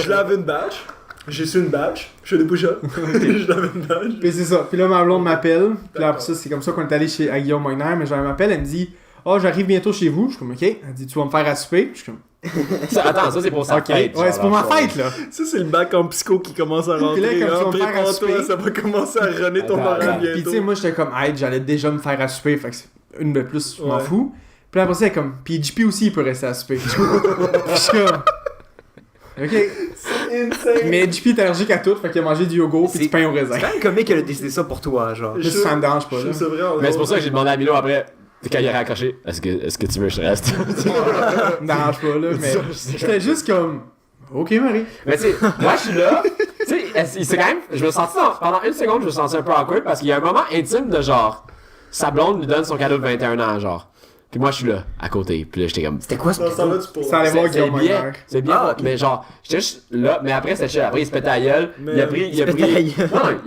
je lave une batch, j'ai su une batch, je fais des push-ups, je lave une batch. Puis c'est ça. Puis là, ma blonde m'appelle. Puis là, D'accord. après ça, c'est comme ça qu'on est allé chez à Guillaume Moiner. Mais genre, elle m'appelle, elle me dit, oh, j'arrive bientôt chez vous. Je suis comme, ok. Elle dit, tu vas me faire à souper. Je suis comme, Attends, ça, c'est pour sa ok. fête. Ouais, c'est pour ma fête, là. Ça, c'est le bac en psycho qui commence à rentrer. Puis là, comme tu vas me faire à Prépare-toi, souper. ça va commencer à runner ton Attends, parent attends. Puis tu bientôt. sais, moi, j'étais comme, hey, j'allais déjà me faire à souper. Fait que c'est une de plus, je m'en Ouais. fous. Puis après ça, elle est comme, puis JP aussi, il peut rester à souper. Puis je suis comme, ok. Insane. Mais JP est allergique à tout. Fait qu'il a mangé du yogourt puis C'est- du pain au raisin. C'est quand même comique qu'elle a décidé ça pour toi, genre. Juste, ça me dérange pas, Je là. trouve ça vraiment Mais c'est pour drôle. ça que j'ai demandé à Milo après, quand il a raccroché, est-ce que tu veux que je reste? Ça me dérange pas, là. Mais j'étais juste comme, ok, Marie. Mais tu sais, moi je suis là, tu sais, c'est quand même, je me sentis pendant une seconde, je me sentis un peu awkward parce qu'il y a un moment intime de genre, sa blonde lui donne son cadeau de 21 ans, genre. Puis moi je suis là, à côté, puis là j'étais comme, C'était quoi ce Non, ça va, tu pourras. Ça allait voir c'est Guillaume bien, Moiner. c'est bien, Ah, ok. mais genre, j'étais juste là, mais après c'était chill, après il se pétait à la gueule, Mais il a pris, se pétait à la gueule. non,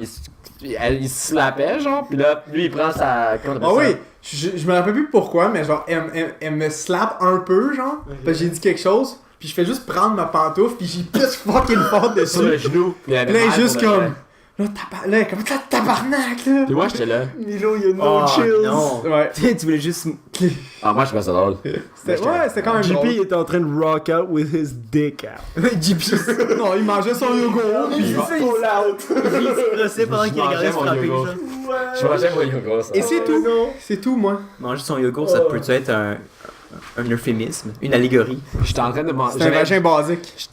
il se slappait, genre, puis là, lui il prend sa, comment on Ah appelle oui, je me rappelle plus pourquoi, mais genre, elle me slappe un peu, genre, parce que j'ai dit quelque chose, puis je fais juste prendre ma pantoufle, puis j'y pisse fucking fort ça, sur le dessus. genou, puis il avait Puis là, elle est mal juste pour de vrai. comme, là, comment ça tabarnak, là? Puis moi j'étais là, Milo, il y a no Oh, chills. non. Ouais, Tu voulais juste. ah moi je trouvais ça drôle. c'était quand même JP drôle. est en train de rock out with his dick out. JP. Non, il mangeait son yogourt, puis Il se crossait pendant qu'il Je regardait mangeais se mon frapper, yogourt. genre. Je mangeais mon yogourt, ça. Et c'est tout, c'est tout, moi. Manger son yogourt, ça peut être un euphémisme, une allégorie. J'étais en train de manger. C'est un vagin basique.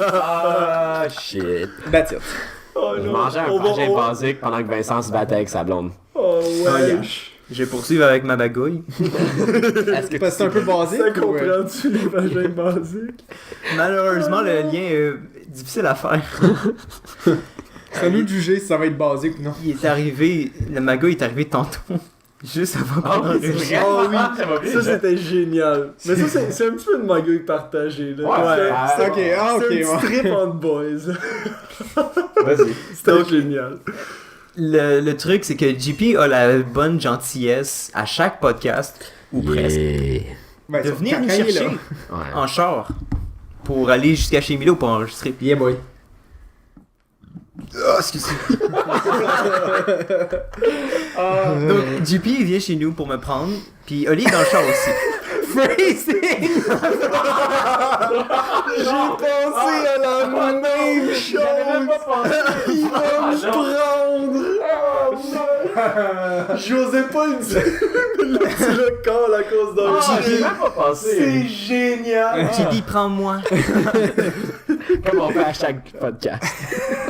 Ah, shit. That's it. Oh Je non. mangeais un On va- vagin on va- basique pendant que Vincent se battait avec sa blonde. Oh Ah, ouais. yeah. Je vais poursuivre avec ma bagouille. Est-ce que Parce que c'est un peu basique. Ça ou, comprends-tu les vagins basiques? Malheureusement, le lien est difficile à faire. C'est à nous de juger si ça va être basique ou non. Il est arrivé, le magouille est arrivé tantôt. Juste avant Ah qu'on oui, c'est enregistre. vrai. Oh oui, Ça va bien, ça ça. c'était génial. Mais ça c'est un petit peu une magouille partagée là. Ouais, C'est- Ok, ah, ok, c'est un ouais. petit trip entre boys. Vas-y. C'était génial. Le truc, c'est que JP a la bonne gentillesse à chaque podcast, ou presque, Ben, de sauf venir quand nous il est chercher là. Ouais. en char pour aller jusqu'à chez Milo pour enregistrer. Yeah, boy. Oh, excusez-moi. Donc, JP il vient chez nous pour me prendre, puis Oli est dans le char aussi. Phrasing! J'ai pensé à la même chose! Il va me prendre! J'osais pas le dire. Là, c'est le corps à cause d'un J'ai même pas pensé. C'est génial. JP, prends-moi. Comme on fait à chaque podcast.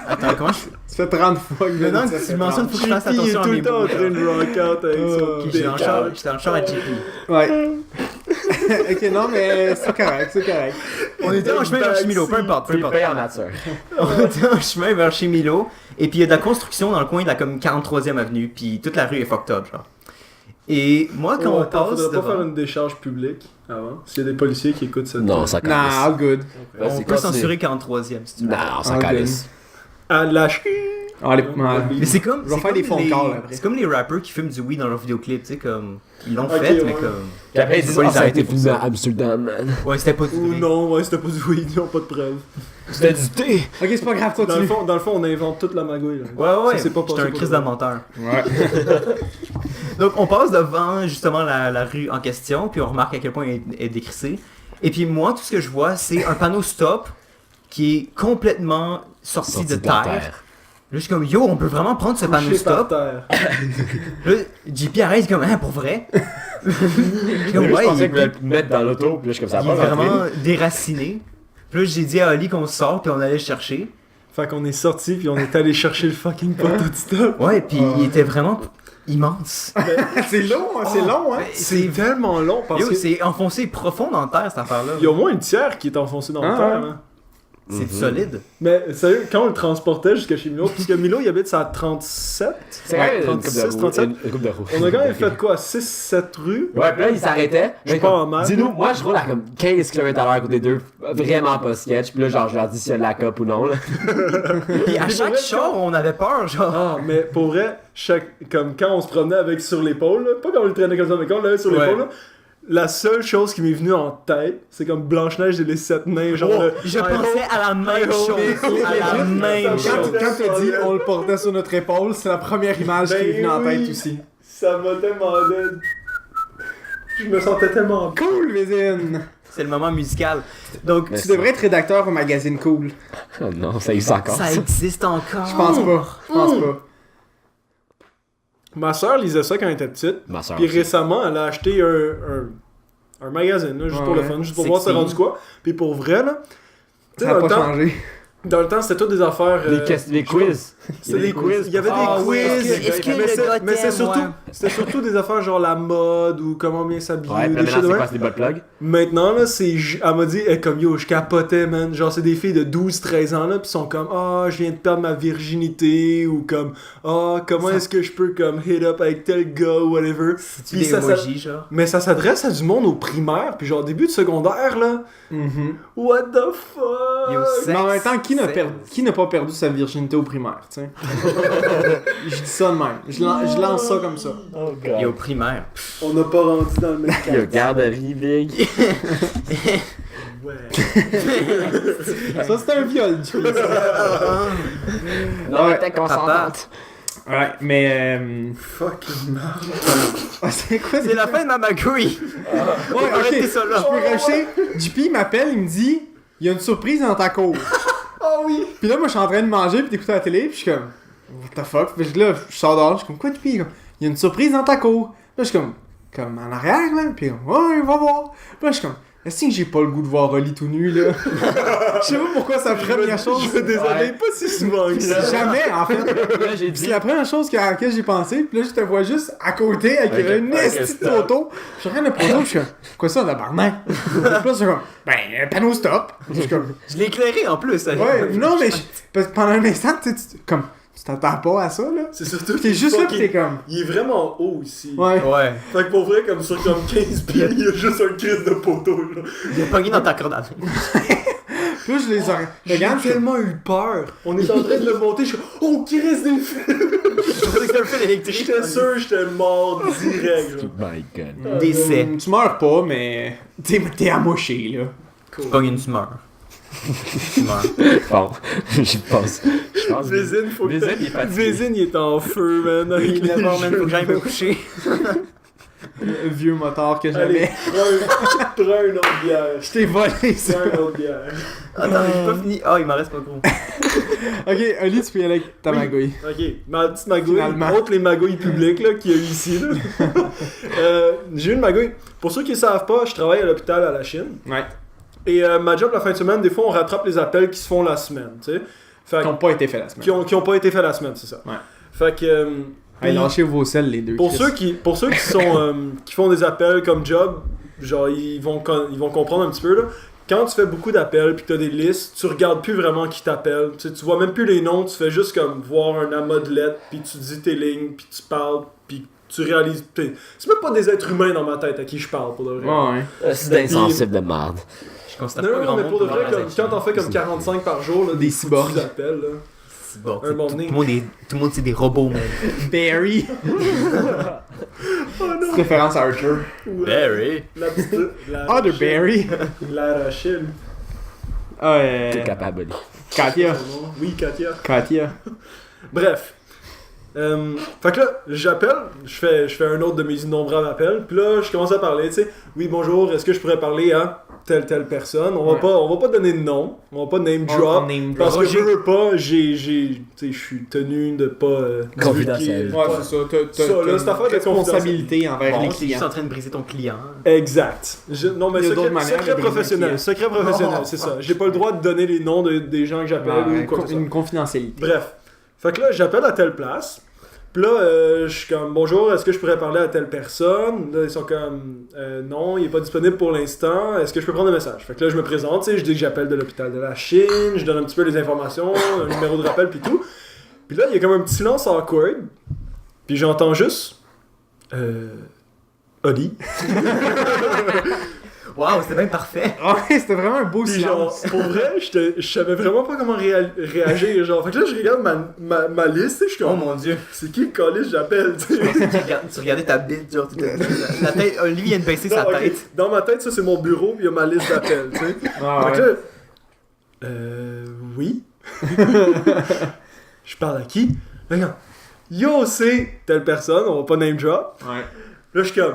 Attends, comment je... Ça fait 30 fois que je Maintenant dis que ça tu fait mentionnes, 30. faut que je fasse Il est attention à tout mes le temps en mots. train de rock out avec son Ok, j'étais dans le char avec JP. Ouais. Ok, non, mais c'est correct, c'est correct. On était en chemin vers chez Milo, peu importe, peu Tu importe. payes en nature. On était en chemin vers chez Milo, et puis il y a de la construction dans le coin de la comme 43e avenue, puis toute la rue est fucked up, genre. Et moi, quand on passe faudrait pas devant... faire une décharge publique avant. S'il y a des policiers qui écoutent ça. Non, ça Nah, calisse. all good. On peut censurer 43e, si tu veux. Non, ça Ah, calisse. À lâcher. Allez, Mais c'est comme... Je vais c'est faire comme des phone les- calls après. C'est comme les rappers qui fument du weed dans leurs vidéoclips, tu sais, comme... Ils l'ont Ok, fait, mais ouais. comme... Puis après, ils disent, Faut les ça a arrêter été pour fumé ça. à Amsterdam, man. Ouais, c'était pas du Ou vrai. non, ouais, c'était pas du weed, ils ont pas de preuves. C'était du thé. Ok, c'est pas grave, Dans le continue. fond, on invente toute la magouille. Là. Ouais, ouais, Ça, c'est pas j'étais passé un pour crise vrai. de menteur. Ouais. Donc, on passe devant, justement, la rue en question, puis on remarque à quel point elle est décrissée. Et puis moi, tout ce que je vois, c'est un panneau stop qui est complètement sorti de terre. Là, je suis comme, yo, on peut vraiment prendre ce panneau Couché par stop. terre. Là, JP arrête comme, hein, pour vrai? Je suis comme, Je ouais, pensais il que vous allez le mettre dans l'auto, puis là, je suis comme ça. il est vraiment déraciné. Puis là, j'ai dit à Oli qu'on sort, puis on allait le chercher. Fait qu'on est sorti puis on est allé chercher le fucking poteau de stop. Ouais, puis il était vraiment immense. C'est long, hein, c'est long, hein. C'est tellement long parce Yo, que c'est enfoncé profond dans la terre, cette affaire-là. il y a au moins une tiers qui est enfoncée dans le Ah, terre. ouais. Hein. C'est solide. Mais sérieux, quand on le transportait jusqu'à chez Milo, puisque Milo il habite à 37, C'est vrai, une coupe 36, de roue. 37. Une coupe de roue. On a quand même fait quoi, 6-7 rues? Ouais, puis là, il s'arrêtait. Je suis Mais pas comme, en mal. Dis-nous, moi, je roule à comme 15 km/h à côté d'eux. Vraiment pas sketch. Puis là, genre, je leur dis s'il y a de la cope ou non, là. Puis à Mais chaque pour vrai, char, on avait peur, genre. Ah, mais pour vrai, comme quand on se promenait avec sur l'épaule, là, pas quand on le traînait comme ça, mais quand on l'avait sur Ouais. l'épaule, là, la seule chose qui m'est venue en tête, c'est comme Blanche-Neige et les 7 nains, genre Oh, le- je I pensais hope- à la même I hope- chose. À la même Quand- chose. Quand t'as dit on le portait sur notre épaule, c'est la première image qui est venue en tête oui. aussi. Ça m'a tellement dead. Je me sentais tellement bien. Cool, Vézine! C'est le moment musical. Donc, Tu devrais être rédacteur au magazine Cool. Oh non, ça existe encore. ça existe encore. Je pense pas. Je pense pas. Ma soeur lisait ça quand elle était petite. Ma soeur. Puis récemment, elle a acheté un magazine, là, juste pour le Ouais. fun, juste pour voir ça Sexy. rendu quoi. Puis pour vrai, là, tu sais, Ça a dans, pas le temps, changé. dans le temps, c'était toutes des affaires. Les quiz. C'était des quiz. Il y avait Ah des oui, quiz. est-ce que mais le c'est- gars mais c'est t'aime, surtout, ouais. c'était surtout des affaires genre la mode ou comment bien s'habiller, Ouais, puis là, des maintenant, shit de c'est même. quoi, c'est des butt plugs? Maintenant, là, elle m'a dit, comme yo, je capotais, man. Genre, c'est des filles de 12-13 ans, là, pis sont comme, ah, je viens de perdre ma virginité, ou comme, ah, comment est-ce que je peux, comme, hit up avec tel gars, ou whatever. C'est Puis des ça, emojis, genre. Mais ça s'adresse à du monde au primaire, puis genre, début de secondaire, là. What the fuck? Yo, Mais en même temps, sexe. qui n'a pas perdu sa virginité au primaire, tu sais? Je dis ça de même. Je lance ça comme ça. Oh, Et au primaire. On n'a pas rendu dans le même Yo, garderie, big. Ça, c'est un viol, tu vois. Non, Ouais, t'es consentante. Ouais, mais... Fucking merde. Ah, c'est quoi C'est la fin de ma magouille. Ouais, Arrêtez ok. ça là. Je peux rusher. JP m'appelle, il me dit, il y a une surprise dans ta cour. Oh oui! Puis là, moi, je suis en train de manger, puis d'écouter la télé, puis je suis comme, what the fuck? Puis là, je sors dehors, je suis comme, quoi, JP? Il y a une surprise dans ta cour. Là, je suis comme en arrière, là. Puis ouais, va voir. Puis là, je suis comme, est-ce que j'ai pas le goût de voir Oli tout nu, là? Je sais pas pourquoi c'est la première chose. Je me déshabille pas si souvent que ça. Jamais, en fait. Là, j'ai C'est dit. la première chose à laquelle j'ai pensé, puis là je te vois juste à côté avec une petite photo. Je suis en train de prendre, je suis comme, quoi ça, tabarnak? Puis là je suis comme, ben, un panneau stop. Je suis comme, Je l'ai éclairé en plus. ouais, non mais, parce que pendant un instant, tu t'attends pas à ça, là. C'est surtout Puis t'es juste là, pis t'es comme, Il est vraiment haut ici. ouais. Ouais. Fait que pour vrai, comme sur comme 15 pieds, il y a juste un crise de poteau, là. Il est pogné dans ta corde à main. Puis là je les regarde, je J'ai suis comme, tellement eu peur. On est en train de le monter, je suis oh, crise des fils! C'est un fil électrique. J'étais sûr, j'étais mort direct, genre. My god. Décès. Tu meurs pas, mais t'es amoché, là. Tu pognes une tumeur. Bon, j'y pense. Je pense que Vézine, faut que Vézine, il est fatigué. Vézine, il est en feu, man. Avec Il les est mort, man, faut jeux. que j'aille me coucher. Le vieux motard que Allez, j'avais. prends une autre bière. Je t'ai volé ça. Prends une autre bière. Attends, j'ai pas fini. Oh, il m'en reste pas gros. Ok, Oli, tu peux y aller avec ta magouille. Ok, ma petite magouille, Finalement. contre les magouilles publiques là, qu'il y a eu ici. Là. J'ai une magouille. Pour ceux qui ne savent pas, je travaille à l'hôpital à la Chine. Ouais. Et ma job la fin de semaine, des fois, on rattrape les appels qui se font la semaine. Tu sais. Fait Qui n'ont pas été faits la semaine. qui ont pas été faits la semaine, c'est ça. Ouais. Fait que. Allez, puis- lâchez vos selles, les deux. Pour Chris. ceux qui sont qui font des appels comme job, genre ils vont comprendre un petit peu là. Quand tu fais beaucoup d'appels puis que tu as des listes, tu regardes plus vraiment qui t'appelle. Tu sais, tu vois même plus les noms, tu fais juste comme voir un amas de lettres puis tu dis tes lignes puis tu parles puis tu réalises. C'est même pas des êtres humains dans ma tête à qui je parle pour de vrai. Ouais, ouais. C'est d'insensible de merde. Je constate Non, pas non, grand mais monde pour de dans vrai, la comme, section. quand t'en fais comme 45 par jour, là, Des cyborgs. foutus appels, là. C'est bon, Un moment tout donné. le monde est- tout le monde c'est des robots, man. Barry. Oh non! Référence à Archer. Barry. La petite. La Ah, de Rachel. Barry. La Rachel. Ah, T'es capable, Oli. Katia. Oui, Katia. Katia. Bref. Fait que là, j'appelle, je fais un autre de mes innombrables appels, puis là, je commence à parler, tu sais. Oui, bonjour, est-ce que je pourrais parler à telle personne? On va pas donner de nom, on va pas name drop, On name drop. parce que Roger. je veux pas, tu sais, je suis tenu de pas... Confidentiel. divulguer- Ouais, c'est ça. T'as Ça, là, cette affaire de responsabilité envers Bon, les t'es juste clients. en train de briser ton client. Exact. Non, mais Il y a d'autres secret, manières de secret briser un professionnel, client. secret professionnel, c'est ça. J'ai pas le droit de donner les noms des gens que j'appelle ou quoi que ce soit. Une confidentialité. Bref. Fait que là, j'appelle à telle place. Puis là, je suis comme, bonjour, est-ce que je pourrais parler à telle personne? Là, ils sont comme, non, il est pas disponible pour l'instant. Est-ce que je peux prendre un message? Fait que là, je me présente, tu sais, je dis que j'appelle de l'hôpital de la Chine, je donne un petit peu les informations, un numéro de rappel, puis tout. Puis là, il y a comme un petit silence awkward. Puis j'entends juste, Oli. Waouh, c'était bien parfait. Ouais, c'était vraiment un beau Puis genre, silence. pour vrai, je savais vraiment pas comment réagir. Genre, fait que là, je regarde ma liste, et je suis Oh comme, mon dieu. c'est qui le calice j'appelle, tu sais? Tu regardais ta bite, genre, la tête, lui vient de baisser sa Non, ok. tête. Dans ma tête, ça c'est mon bureau, puis il y a ma liste d'appels, tu sais. Ah, Fait ouais. que là, oui. Je parle à qui? Regarde. Yo, c'est telle personne, on va pas name drop. Ouais. Là, je suis comme,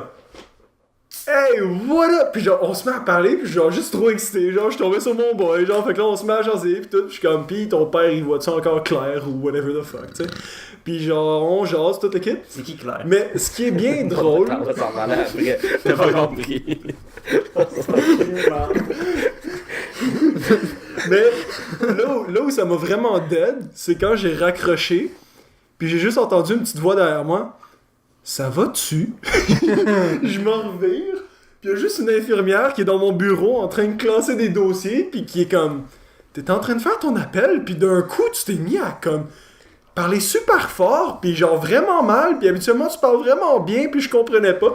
hey, what up? Puis genre, on se met à parler, puis genre, juste trop excité. Genre, je suis tombé sur mon boy, genre, fait que là, on se met à jaser, puis tout. Puis je suis comme, pis ton père, il voit-tu encore clair ou whatever the fuck, tu sais. Puis genre, on jase, toute l'équipe. C'est qui Claire? Mais ce qui est bien drôle. On va s'en parler après. T'as pas compris. Mais là où ça m'a vraiment dead, c'est quand j'ai raccroché, puis j'ai juste entendu une petite voix derrière moi. Ça va-tu? Je m'en revire, puis il y a juste une infirmière qui est dans mon bureau en train de classer des dossiers, puis qui est comme, t'étais en train de faire ton appel, puis d'un coup tu t'es mis à comme parler super fort, puis genre vraiment mal, puis habituellement tu parles vraiment bien, puis je comprenais pas.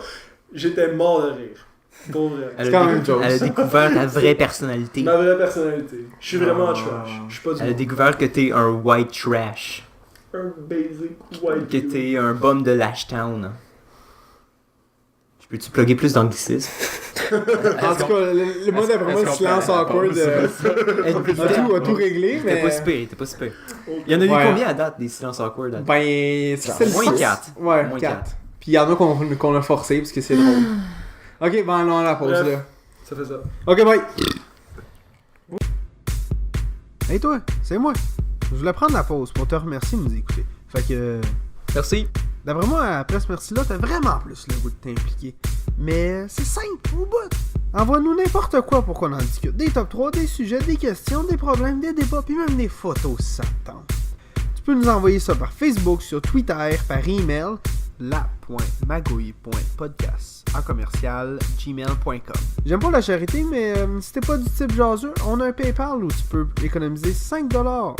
J'étais mort de rire. Pour vrai. Elle C'est a, quand même joke, elle a ça. découvert ta vraie personnalité. Ma vraie personnalité. Je suis vraiment Ah. trash. Je suis pas du Elle a monde. découvert que t'es un white trash. Un basic white Que dude. t'es un bum de Lashtown. Je peux-tu plugger plus d'anglicisme? En tout cas, le mot d'après moi, le silence awkward a tout réglé, T'es mais. pas super, t'es pas super. Il y en a eu Ouais. combien à date des silences awkward? à date? Ben, c'est le Moins six. 4. Ouais, Moins 4. Puis il y en a qu'on a forcé parce que c'est drôle. Ok, ben allons à la pause Bref. là. Ça fait ça. Ok, bye. Hey toi, c'est moi. Je voulais prendre la pause pour te remercier de nous écouter. Fait que... Merci. D'après moi, après ce merci-là, t'as vraiment plus le goût de t'impliquer. Mais c'est simple, au bout. Envoie-nous n'importe quoi pour qu'on en discute. Des top 3, des sujets, des questions, des problèmes, des débats, puis même des photos si ça te tente. Tu peux nous envoyer ça par Facebook, sur Twitter, par email, la.magouille.podcast@gmail.com. J'aime pas la charité, mais si t'es pas du type jaseux, on a un PayPal où tu peux économiser 5$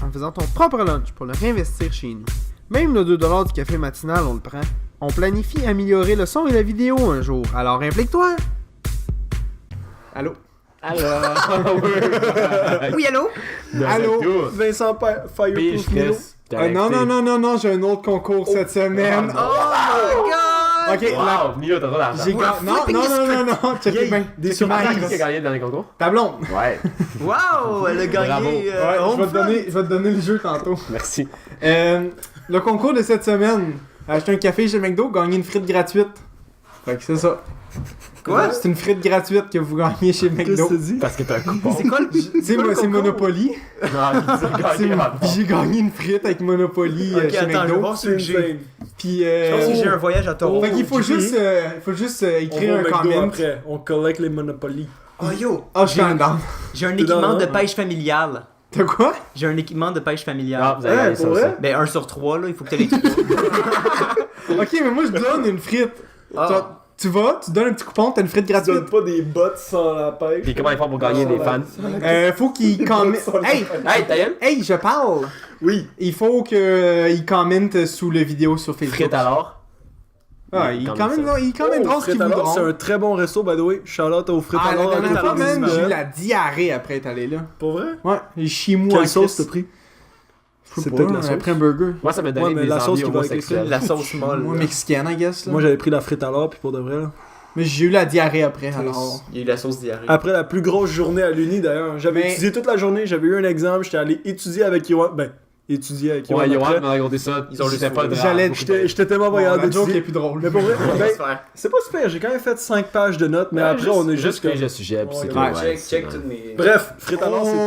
en faisant ton propre lunch pour le réinvestir chez nous. Même le 2$ du café matinal, on le prend. On planifie améliorer le son et la vidéo un jour, alors implique-toi! Allô? Alors. Oui, allô? Allô? Vincent Fireproof Milo. Non, j'ai un autre concours cette semaine. Oh my god! Ok, là. Wow, Milo, t'as trop d'argent. J'ai gagné. Non, check Yeah, bien. des Check bien. Qui a gagné le dernier concours? Ta blonde. Ouais, Wow, elle a Bravo. gagné. Ouais, je vais te donner le jeu tantôt. merci. Le concours de cette semaine, acheter un café chez McDo, gagner une frite gratuite. Fait que c'est ça. Quoi? C'est une frite gratuite que vous gagnez chez Qu'est-ce McDo. que tu dis? Parce que t'as un coupon. C'est quoi le. C'est Monopoly. Non, C'est- J'ai gagné une frite avec Monopoly Ok, chez attends, je vais McDo. voir ce que j'ai. Insane. Puis Je pense que j'ai un voyage à Toronto. fait qu'il faut juste, On écrire va au un McDo comment. après. On collecte les Monopoly. Oh yo, Ah, je suis down. j'ai un T'es équipement dans, de hein? pêche familiale. T'as quoi? J'ai un équipement de pêche familiale. Ah, vous avez gagné ça pour aussi. vrai? Ben 1 sur 3 là, il faut que tu les trouves. Ok, mais moi je donne une frite. Ah. Tu vas, tu donnes un petit coupon, t'as une frite Tu gratuite. donnes pas des bottes sans la pêche. Puis comment ils font pour gagner des fans? Faut qu'ils commentent. Hey! Hey, ta gueule? Hey, je parle! Oui. Il faut qu'ils commentent sous le vidéo sur Facebook. Frites alors? Ah, Ils ils commentent commenteront ce qu'ils Frites alors, voudront. c'est un très bon resto, by the way. Shout-out aux frites Ah, la alors. dernière fois, avec man, la j'ai eu Disney. la diarrhée après être allé là. Pour vrai? Ouais, j'ai chié mou en Quelle sauce Christ. t'as pris? Je sais C'est pas, peut-être la sauce. après un burger. Moi, ça m'a donné Ouais, mais des la sauce envies qui va avec les homosexuelles. La sauce molle. Moi, là. mexicaine, I guess. Là. Moi j'avais pris la frite alors, puis pour de vrai là. Mais j'ai eu la diarrhée après, alors. Il y a eu la sauce diarrhée. Après la plus grosse journée à l'Uni d'ailleurs, j'avais Mais- étudié toute la journée, j'avais eu un exemple, j'étais allé étudier avec Yoann. Ben, étudier avec Yoann. Ouais, après. Yoann m'a raconté ça. Ils ont J'étais juste pas fou. J'allais- J'étais tellement Bon, voyant la joke est d'étudier. plus drôle. Mais pour vrai, On va ben, se faire. c'est pas super, j'ai quand même fait 5 pages de notes, mais après on est juste comme... le sujet, puis c'est Ouais, que, ouais, ouais, Check c'est- toutes mes. Bref, frite alors c'était...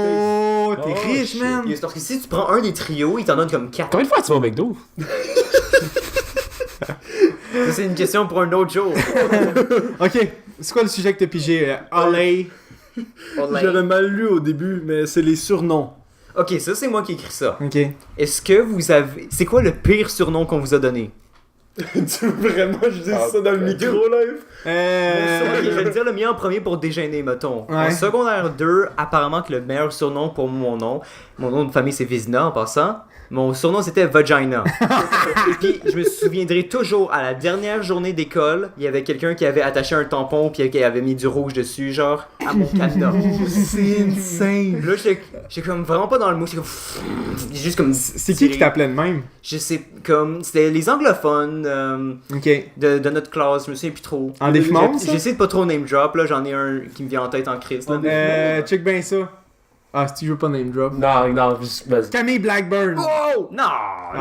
Oh, t'es Oh, riche, shit. man. C'est parce que si tu prends un des trios, il t'en donne comme 4. Combien de fois tu vas au McDo? Ça, c'est une question pour un autre jour. Ok, c'est quoi le sujet que t'as pigé? Olay. J'avais mal lu au début, mais c'est les surnoms. Ok, ça c'est moi qui ai écrit ça. Ok. Est-ce que vous avez. C'est quoi le pire surnom qu'on vous a donné? Tu veux vraiment que je dise ça dans le micro, live? Ok, je vais te dire le mien en premier pour déjeuner, mettons. En Ouais. secondaire 2, apparemment que le meilleur surnom pour mon nom de famille c'est Vizina en passant. Mon surnom c'était Vagina. Et puis je me souviendrai toujours à la dernière journée d'école, il y avait quelqu'un qui avait attaché un tampon puis qui avait mis du rouge dessus, genre à mon cadenas. C'est insane! Là j'étais comme vraiment pas dans le mot, j'étais comme juste comme. C'est qui t'appelait de même? Je sais, comme c'était les anglophones Ok. de notre classe, je me souviens plus trop. En défimance, ça? J'essaie de pas trop name drop, là j'en ai un qui me vient en tête en crise. Là. Check bien ça. Ah, si tu veux pas name drop. Non, non, juste. vas-y. Camille Blackburn. Oh! Non!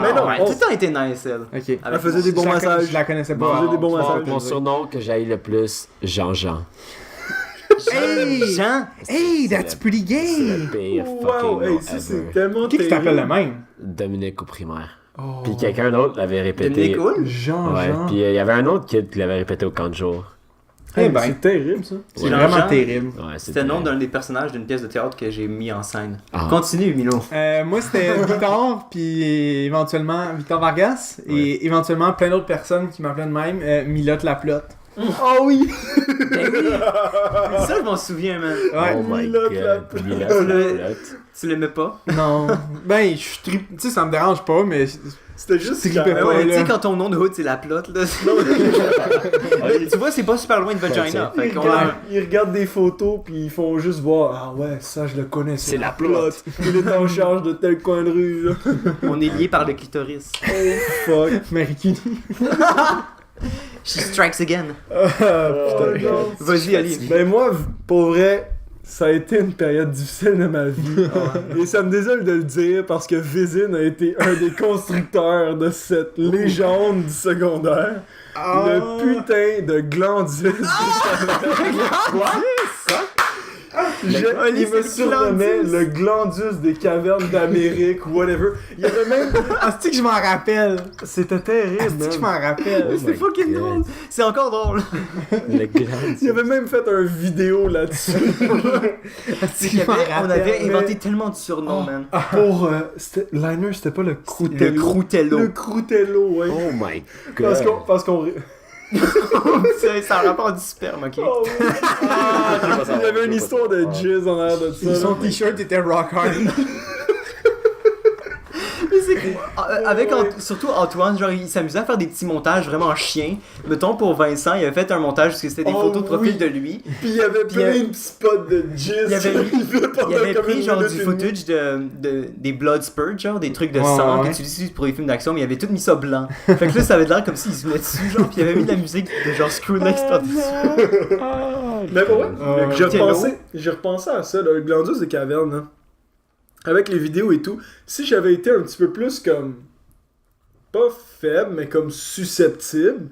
Mais non, ouais, on- tout le temps été nice, elle. Ok. Elle faisait des bons Je la- massages. Je la connaissais Bon, pas. faisait des bons Mon- massages. Mon surnom que j'aille le plus, Jean-Jean. Hey! Jean? Hey, that's pretty C'est gay! le pire Wow, fucking hey, nom ça ever. c'est tellement Qui t'appelle le même? Dominique au primaire. Oh. Puis quelqu'un d'autre l'avait répété. Dominique Hull? Jean, Ouais, Jean. puis il y avait un autre kid qui l'avait répété au camp de jour. Eh ben. C'est terrible ça. C'est Ouais. vraiment Jean. terrible. Ouais, C'était le nom d'un des personnages d'une pièce de théâtre que j'ai mis en scène. Ah. Continue, Milo. Moi, c'était Victor, puis éventuellement Victor Vargas, et éventuellement plein d'autres personnes qui m'appelaient de même, Milotte la plotte. Oh oui! Ben oui! Ça, je m'en souviens, man. Ouais. Oh my Milotte la god. Milotte la plotte. Tu l'aimais pas? Non. Ben, je suis tu sais, ça me dérange pas, mais. C'était juste C'est carré. hyper- Ben ouais, tu là. sais, quand ton nom de hood c'est la plotte, là. Mais tu vois, c'est pas super loin de Vagina. Fait qu'on a. Ils regardent des photos puis ils font juste voir. Ah ouais, ça je le connais, c'est la plotte. Il est en charge de tel coin de rue. Là. On est liés par le clitoris. Oh fuck. Marikini. She strikes again. Putain. Vas-y, Ali. Ben moi, pour vrai, ça a été une période difficile de ma vie. Et ça me désole de le dire parce que Vézine a été un des constructeurs de cette légende du secondaire. Le putain de glandus. Il me surnommait le glandus des cavernes d'Amérique, whatever. Il y avait même... Ah, c'est que je m'en rappelle. C'était terrible, C'est que je man. m'en rappelle. Oh C'est my fucking God. drôle. C'est encore drôle. Le grand. Il avait même fait un vidéo là-dessus. C'est que je m'en On avait rappelle. inventé tellement de surnoms, man. Pour... Liner, c'était pas le Croutello. Le Croutello. Le Croutello, ouais. Oh my Parce god. qu'on... C'est un rapport du sperme, ok? Oh, oui. Il y avait une histoire de jizz en arrière de ça. Son là. t-shirt était rock hard. Mais c'est quoi? avec surtout Antoine, genre il s'amusait à faire des petits montages vraiment chiens. Mettons pour Vincent, il avait fait un montage parce que c'était des Oh, photos de profil oui. de lui. Puis il y avait Puis, plein de petits spots de jizz. Il avait, pendant il avait comme pris une genre minute du et demie. footage des blood spurts, genre des trucs de Ouais, sang ouais. que tu utilises pour les films d'action, mais il avait tout mis ça blanc. Fait que là, ça avait l'air comme s'il se met dessus, genre, puis il avait mis de la musique de genre Skrillex par-dessus. Mais pour vrai, Hello. j'ai repensé à ça, là, le Glandius des cavernes, là. Avec les vidéos et tout. Si j'avais été un petit peu plus comme. Pas faible, mais comme susceptible,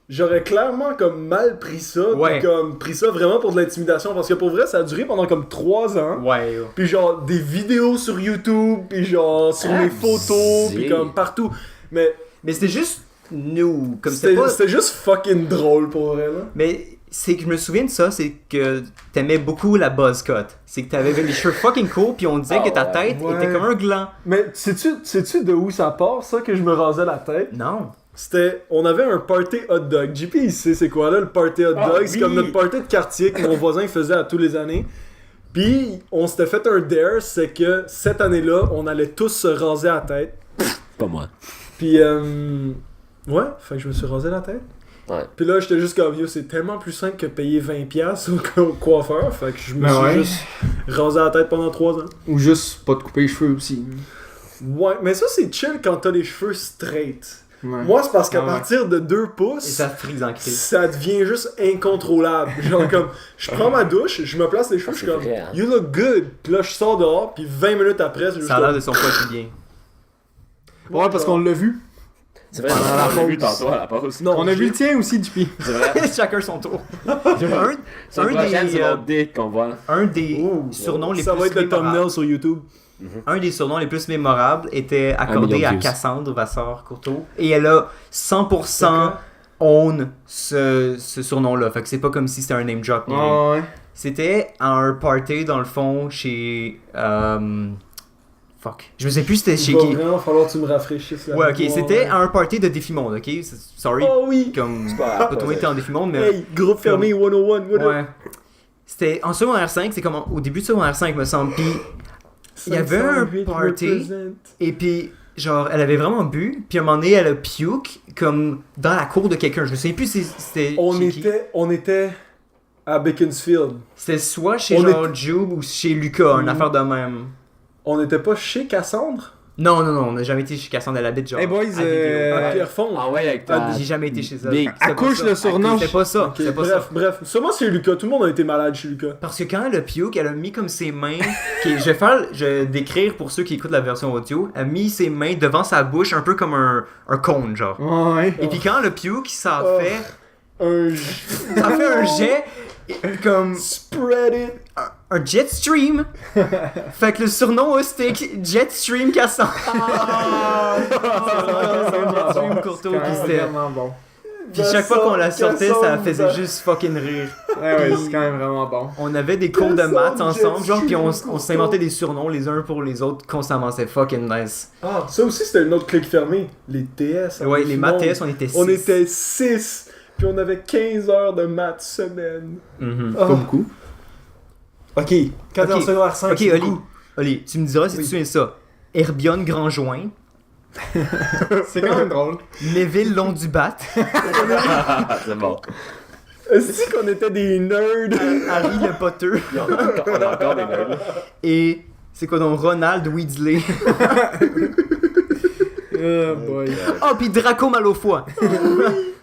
j'aurais clairement comme mal pris ça. Ouais. Puis comme pris ça vraiment pour de l'intimidation. Parce que pour vrai, ça a duré pendant comme 3 ans. Ouais. Puis genre des vidéos sur YouTube, puis genre sur mes photos, puis comme partout. Mais Mais c'était juste nous, comme c'était c'était pas. c'était juste fucking drôle pour vrai, là. Mais c'est que je me souviens de ça, c'est que t'aimais beaucoup la buzz cut. C'est que t'avais les cheveux fucking courts, puis on disait que ta tête ouais. était comme un gland. Mais sais-tu de où ça part, ça, que je me rasais la tête? Non. C'était, on avait un party hot dog. JP, il sait c'est quoi là, le party hot dog? C'est oui. comme notre party de quartier que mon voisin faisait à tous les années. Puis, on s'était fait un dare, c'est que cette année-là, on allait tous se raser la tête. Pas moi. Puis, ouais, fait que je me suis rasé la tête. Ouais. Puis là, j'étais juste comme, yo, c'est tellement plus simple que payer 20$ au coiffeur. Fait que je me Ben suis ouais. juste rasé la tête pendant 3 ans. Ou juste pas te couper les cheveux aussi. Ouais, mais ça, c'est chill quand t'as les cheveux straight. Ouais. Moi, c'est parce qu'à Ah ouais. partir de 2 Et pouces, ça frise en crise. ça devient juste incontrôlable. Genre comme, je prends ma douche, je me place les cheveux, je suis c'est comme, vrai, hein. you look good. Puis là, je sors dehors, puis 20 minutes après, c'est juste Ça a l'air comme, de son quotidien. Ouais, parce qu'on l'a vu. C'est vrai, Pendant la on l'a vu pause. tantôt à la pause. Non, On a vu le tien aussi, JP. C'est vrai. Chacun son tour. Sur le prochain, c'est des, mon dick qu'on voit. un des surnoms les ça plus va être le mémorables. thumbnail sur YouTube. Un des surnoms les plus mémorables était accordé million à de views. Cassandre Vasseur-Courteau. Et elle a 100% own ce surnom-là. Fait que c'est pas comme si c'était un name drop. ni rien. Ouais. C'était à un party dans le fond chez... fuck. Je me sais plus c'était chez Il va qui. vraiment falloir que tu me rafraîchisses la Ouais, ok. mémoire. C'était à un party de Défi Monde, ok? Sorry. Oh oui! Comme... pas Pas tout été en Défi Monde, mais... Hey, groupe fermé 101, what up? Ouais. C'était en secondaire 5, c'est comme au début de secondaire 5, me semble. Puis il y avait un 508 party. represent. Et puis, genre, elle avait vraiment bu. Puis à un moment donné, elle a puke comme dans la cour de quelqu'un. Je me souviens plus si c'était chez qui. On était à Beaconsfield. C'était soit chez on genre Jube ou chez Lucas, une affaire de même. On n'était pas chez Cassandre? Non, on n'a jamais été chez Cassandre, elle habite genre. Hey boys, à Vidéo. À Pierrefonds. Ah ouais, avec ta... J'ai jamais été chez elle. Big. C'était pas Accouche ça. le surnom. C'était pas ça. Ok, C'était pas ça. bref. Sûrement c'est Lucas. Tout le monde a été malade chez Lucas. Parce que quand elle a puke, elle a mis comme ses mains. Je vais décrire pour ceux qui écoutent la version audio. Elle a mis ses mains devant sa bouche, un peu comme un cône, genre. Ouais. Et puis quand elle a puke, ça a Oh. fait. Un Ça a fait un jet. Comme spread it. un Jetstream. Fait que le surnom c'était Jetstream Cassandre. Jetstream Courteau, puis c'était. vraiment bon. Puis chaque fois qu'on la sortait, ça faisait juste fucking rire. Ouais, c'est quand même vraiment bon. On avait des cours de maths Cassandre, ensemble, genre, puis on Jetstream s'inventait des surnoms les uns pour les autres constamment. C'est fucking nice. Ah, ça aussi c'était une autre clique fermée. Les TS. Ouais, les maths maths TS, on était 6. On était 6. Puis on avait 15 heures de maths semaine. Ah. Pas beaucoup. Ok, quand t'es en Ok. secondaire 5, Ok, c'est Oli. beaucoup. Oli, tu me diras si Oui. tu souviens ça. Herbione Grandjoint, C'est quand même drôle. Neville Long du Bat, C'est bon. Est-ce qu'on était des nerds? Harry le Potter On a encore des nerds. et c'est quoi donc Ronald Weasley. Oh boy. Oh, puis Draco Malfoy.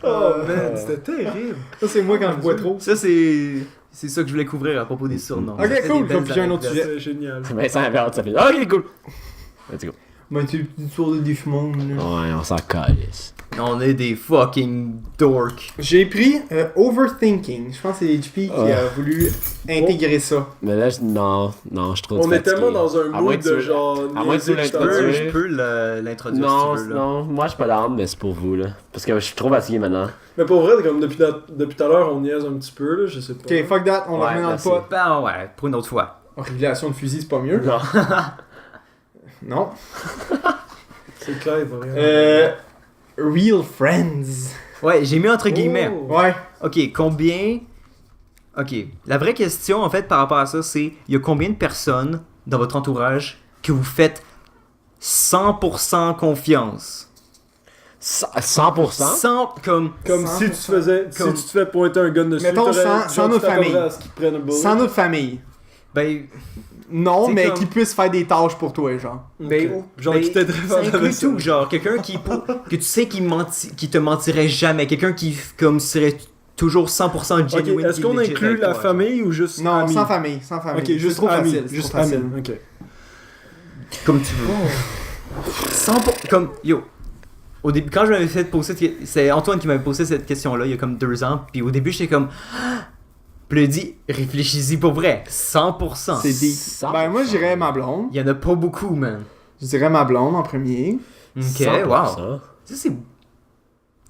Oh man, c'était terrible. Ça, c'est moi quand je bois trop. Ça, c'est ça que je voulais couvrir à propos des surnoms. Ok, Ça fait cool, des belles faut piger un autre anecdotes. sujet. C'était génial. Vincent avait hâte, ça fait. Ah, ok, cool. Let's go. Ben, tu petit tour de défi monde. là. Ouais, on s'en calisse. On est des fucking dorks. J'ai pris Overthinking. Je pense que c'est HP qui a voulu intégrer ça. Mais là, non, je trouve On est tellement dans un À moins mood que tu de veux- genre. à moins que tu veux niaiser, l'introduire. je Je peux l'introduire Non, si tu veux. Là. non, moi je suis pas d'arme, mais c'est pour vous là. Parce que je suis trop fatigué maintenant. Mais pour vrai, comme depuis tout à l'heure, on niaise un petit peu, là, je sais pas. Ok, fuck that, on Ouais, la remet dans le merci. pot. Ben ouais, pour une autre fois. Oh, révélation de fusil, c'est pas mieux. Non. Non. C'est clair, il va rien. Real Friends. Ouais, j'ai mis entre guillemets. Oh. Ouais. Ok, combien. Ok, la vraie question en fait par rapport à ça, c'est il y a combien de personnes dans votre entourage que vous faites 100% confiance. 100%? Comme Si tu te fais pointer un gun dessus, Mettons, t'aurais- sans genre, notre tu t'attendrais famille. à ce qu'ils te prennent un bullet. Sans notre famille. Ben, Non, C'est mais comme- qui puisse faire des tâches pour toi, genre. ben, Ok. Genre ben, qui t'aiderait ça vers inclut la tout, genre quelqu'un que tu sais qui te mentirait jamais, quelqu'un qui comme serait toujours 100% Ok, genuine. est-ce qu'on legit inclut avec la toi, famille ou juste Non, amis? sans famille, sans famille. Ok, C'est juste trop amis, facile. c'est juste trop facile. amis. Ok. genre? Comme tu veux. 100%, comme yo. Au début, quand je m'avais fait poser, c'est Antoine qui m'avait posé cette question-là il y a comme 2 ans, puis au début j'étais comme, puis il a dit réfléchis-y pour vrai, 100%. C'est deep. 100%. Ben, moi, je dirais ma blonde. Il y en a pas beaucoup, man. Je dirais ma blonde en premier. Ok, 100%. wow. Ça c'est.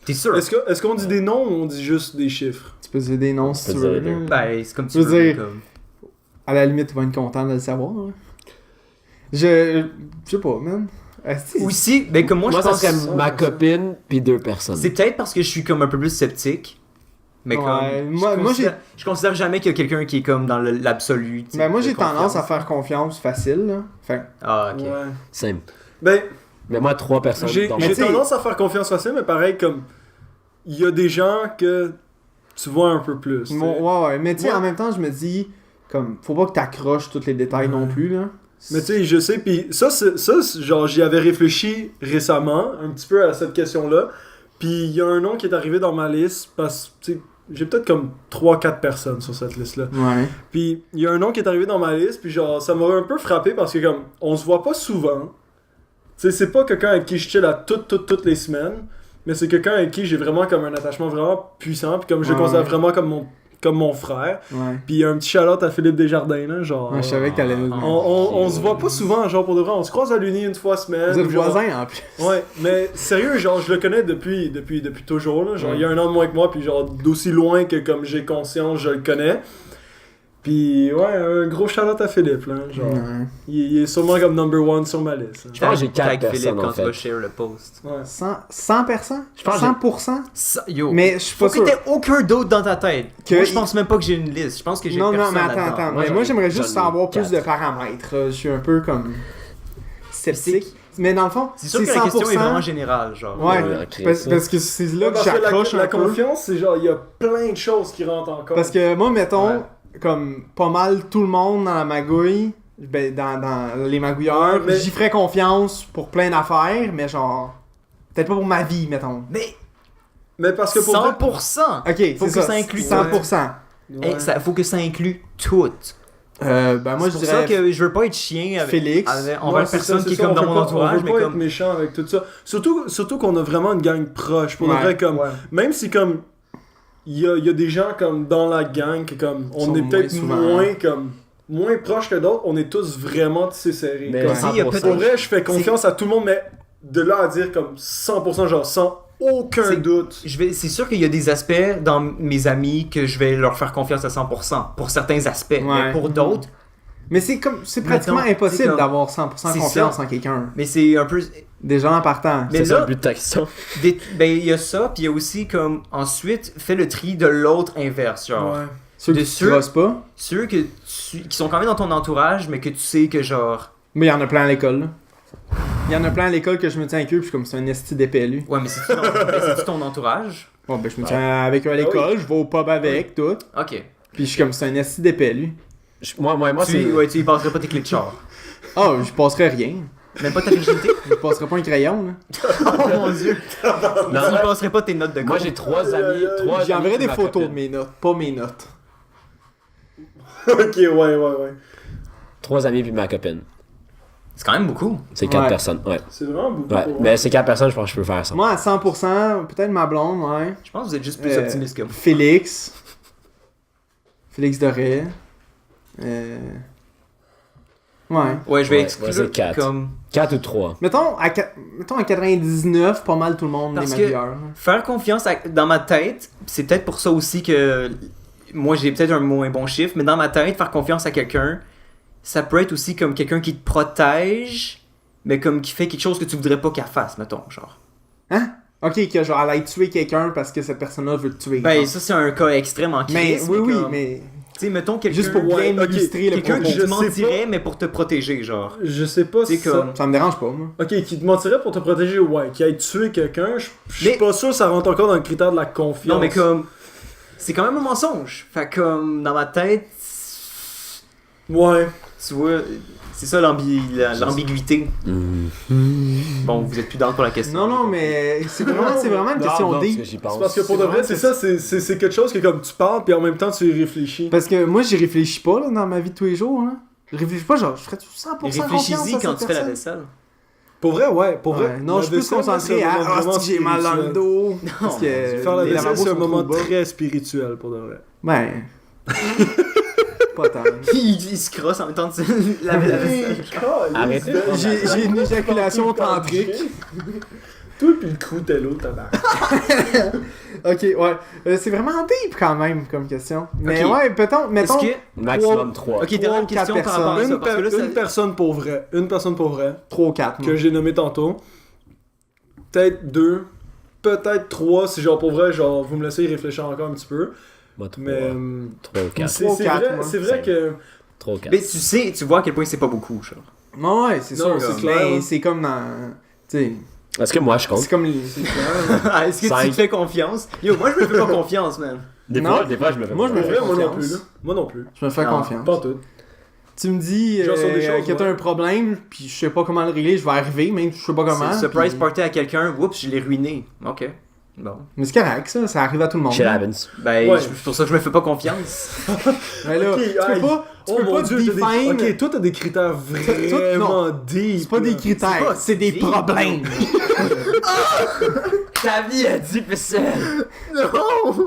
T'es sûr? Est-ce qu'on dit des noms ou on dit juste des chiffres? Tu peux dire des noms si Tu tu peux veux. dire les deux. là. Ben, c'est comme tu Je veux veux. dire- Comme... À la limite, tu vas être content de le savoir. là. Je sais pas, man. Asti, Aussi, ben comme moi, Moi, je ça pense serait ma copine puis 2 personnes. c'est peut-être parce que je suis comme un peu plus sceptique. Mais Ouais, comme. moi, je considère jamais qu'il y a quelqu'un qui est comme dans l'absolu. tu sais, Ben, moi, de j'ai tendance à confiance. faire confiance facile. Là. Fait, Ah, ok. Ouais. Simple. Ben, Mais moi, 3 personnes. j'ai donc- Mais j'ai t'sais- tendance à faire confiance facile, mais pareil, comme. Il y a des gens que tu vois un peu plus. t'sais. ouais. Mais tu sais, Moi- en même temps, je me dis, comme, faut pas que t'accroches tous les détails non plus. Là. Mais tu sais, je sais, pis ça, genre, j'y avais réfléchi récemment, un petit peu à cette question-là. Puis il y a un nom qui est arrivé dans ma liste, parce que, tu sais, j'ai peut-être comme 3-4 personnes sur cette liste-là. Ouais. Puis il y a un nom qui est arrivé dans ma liste, puis genre, ça m'a un peu frappé parce que, comme, on se voit pas souvent. Tu sais, c'est pas quelqu'un avec qui je chill à toutes les semaines, mais c'est quelqu'un avec qui j'ai vraiment comme un attachement vraiment puissant, puis comme je le Ouais, considère ouais. vraiment comme mon frère. Ouais. Puis un petit shout-out à Philippe Desjardins, là, genre. Ouais, je savais que t'allais le dire. On se voit pas souvent, genre pour de vrai, on se croise à l'Uni une fois semaine. Vous êtes genre- voisins en plus. Ouais, mais sérieux, genre je le connais depuis toujours, là. Genre il y a 1 an de moins que moi, puis genre d'aussi loin que comme j'ai conscience, je le connais. Puis ouais, un gros shout-out à Philippe, là. Genre, Ouais. il est sûrement comme number 1 sur ma liste. Je pense que j'ai 4 Tag Philippe personnes, quand en tu vas fait. share le post. Ouais. 100 personnes? Je pense que 100%? Yo. Mais je suis Faut pas que sûr. t'aies aucun d'autre dans ta tête. Que Moi, il- je pense même pas que j'ai une liste. Je pense que j'ai Non, personne mais attends, là-dedans. attends. Moi, Mais moi, j'en ai- j'aimerais juste j'en ai savoir plus 4. de paramètres. Je suis un peu comme sceptique. Mais dans le fond, C'est sûr que la question est 100%. vraiment générale, genre. Ouais, Ouais, créer parce, ça. parce que c'est là que Parce que j'accroche la un peu. confiance, c'est genre, il y a plein de choses qui rentrent encore. Parce que moi, mettons, Ouais. comme pas mal tout le monde dans la magouille, ben, dans les magouilleurs, Ouais, mais- j'y ferais confiance pour plein d'affaires, mais genre, peut-être pas pour ma vie, mettons. Mais parce que pour 100%! Ok, Faut c'est que ça, ça inclue 100%. Ouais. Faut que ça inclue tout. Ben moi, C'est je pour ça dirais que je veux pas être chien avec, Félix. envers Ouais, c'est personne ça, qui est c'est ça, comme on dans veut mon pas- entourage, on veut mais pas comme. être méchant avec tout ça. Surtout qu'on a vraiment une gang proche. Pour Ouais. le vrai, comme. Ouais. Même si comme. Il y a des gens comme dans la gang que comme. On Sont est peut-être moins souvent. moins comme. Moins proches que d'autres, on est tous vraiment tissés serrés. Mais Comme- Si, il y a 100%. pour vrai, je fais confiance à tout le monde, mais de là à dire comme 100%, genre sans aucun C'est- doute. C'est sûr qu'il y a des aspects dans mes amis que je vais leur faire confiance à 100%. Pour certains aspects. Ouais. Mais pour d'autres, Mais c'est pratiquement Mettons, impossible c'est comme- d'avoir 100% c'est confiance ça. en quelqu'un. mais c'est un peu. Déjà en partant. Mais C'est ça là- le but de ta question. Ben, il y a ça, puis il y a aussi comme. Ensuite, fais le tri de l'autre inverse. Genre. Ceux de qui sûr- te trossent pas. Ceux qui sont quand même dans ton entourage, mais que tu sais que genre. Mais il y en a plein à l'école, là. Il y en a plein à l'école que je me tiens avec eux, puis je suis comme c'est un esti d'épais, lui. Ouais, mais c'est-tu ton entourage? Bon, ben je me tiens avec eux à l'école, je vais au pub avec, tout. Ok. Puis je suis comme c'est un esti d'épais, lui. Moi, c'est. Tu y passerais pas tes clés de char. Ah, je passerais rien. Même pas ta virginité? Je passerais pas un crayon, là. Oh mon dieu! Non, Tu y passerais pas tes notes de moi, con. j'ai 3 amis. Trois J'y enverrais amis des puis ma photos de copine. mes notes, pas mes notes. Ok, ouais. 3 amis puis ma copine. C'est quand même beaucoup. C'est 4 Ouais. personnes, ouais. C'est vraiment beaucoup. Ouais, pour moi. mais c'est 4 personnes, je pense que je peux faire ça. Moi, à 100%, peut-être ma blonde, ouais. Je pense que vous êtes juste plus Euh, optimiste que moi. Félix. Félix Doré. Ouais. Ouais, je vais Ouais, exclure moi, c'est quatre. comme... 4 ou 3. Mettons à 99, pas mal tout le monde Parce les que- meilleurs. Faire confiance dans ma tête, c'est peut-être pour ça aussi que... Moi, j'ai peut-être un moins bon chiffre, mais dans ma tête, faire confiance à quelqu'un, ça peut être aussi comme quelqu'un qui te protège, mais comme qui fait quelque chose que tu voudrais pas qu'elle fasse, mettons, genre. Hein? Ok, que genre elle aille tuer quelqu'un parce que cette personne-là veut te tuer. Ben, genre. ça, c'est un cas extrême en mais crise. oui, comme- mais Tu sais, mettons quelqu'un... Juste pour bien Ouais, ok. illustrer le Quelqu'un propos. qui Je te sais mentirait, mais pour te protéger, genre. Je sais pas C'est si ça... comme- Ça me dérange pas, moi. Ok, qui te mentirait pour te protéger, ouais. Qui ait tué quelqu'un, je suis Mais- pas sûr que ça rentre encore dans le critère de la confiance. Non, mais comme... C'est quand même un mensonge. Fait comme, dans ma tête... Ouais. Tu vois, c'est ça l'ambiguïté. Bon, vous êtes plus dans pour la question. Non, mais c'est vraiment une question deep. C'est parce que pour de vrai, c'est ça, c'est quelque chose que comme tu parles, puis en même temps tu y réfléchis. Parce que moi, j'y réfléchis pas là, dans ma vie de tous les jours. Là. Je réfléchis pas, genre, je ferais 100% Et confiance réfléchis-y à quand cette tu fais la personne. vaisselle. Pour vrai, ouais, pour vrai. Ouais, non, La je suis plus vaisselle, concentré c'est un à moment ah, vraiment c'est que j'ai mal dans le spirituel. dos. Parce que Faire la les vaisselle, lavabos c'est un sont moment trop bas. très spirituel, pour de vrai. Ben. Pas tant. Il se crosse en même temps de laver la vaisselle. Arrêtez. J'ai une éjaculation tantrique. Toi pis le croutello, tabac. Ok, ouais. C'est vraiment deep quand même comme question. Mais Ok. ouais, mettons. Est-ce que... Maximum 3. Ok, dernière Trois, question quatre par rapport à ça. Une, Parce que là, une personne pour vrai. Une personne pour vrai. 3 ou 4. Que j'ai nommé tantôt. Peut-être 2. Peut-être 3 si genre pour vrai, genre vous me laissez y réfléchir encore un petit peu. Moi, 3. Mais 3 ou 4. c'est Trois ou quatre, vrai, moi. c'est vrai que 3 ou 4. Mais tu vois à quel point c'est pas beaucoup, genre. Non, ouais, c'est Non, sûr. c'est clair, Mais hein. c'est comme dans. Tu sais. Est-ce que moi je compte? C'est comme. Est-ce que tu Cinq. te fais confiance? Yo, moi je me fais pas confiance, man. Des Non. fois, je me fais Moi, je me pas. fais vrai, moi non confiance. plus là. Moi non plus. Je me fais Non, confiance. Pas tout. Tu me dis Genre sur des choses, que t'as ouais. un problème, puis je sais pas comment le régler, je vais arriver, même si je sais pas comment. C'est surprise puis- party à quelqu'un, oups, je l'ai ruiné. Ok. Bon. Mais c'est correct, ça arrive à tout le monde. Chez Evans. Ben, Ouais. c'est pour ça que je me fais pas confiance. Mais là, Ok, tu peux aïe. pas, tu peux mon pas Dieu, t'as define. des... Ok, toi t'as des critères vraiment deep. C'est pas des là. critères, c'est des deep. problèmes. Ta vie est difficile.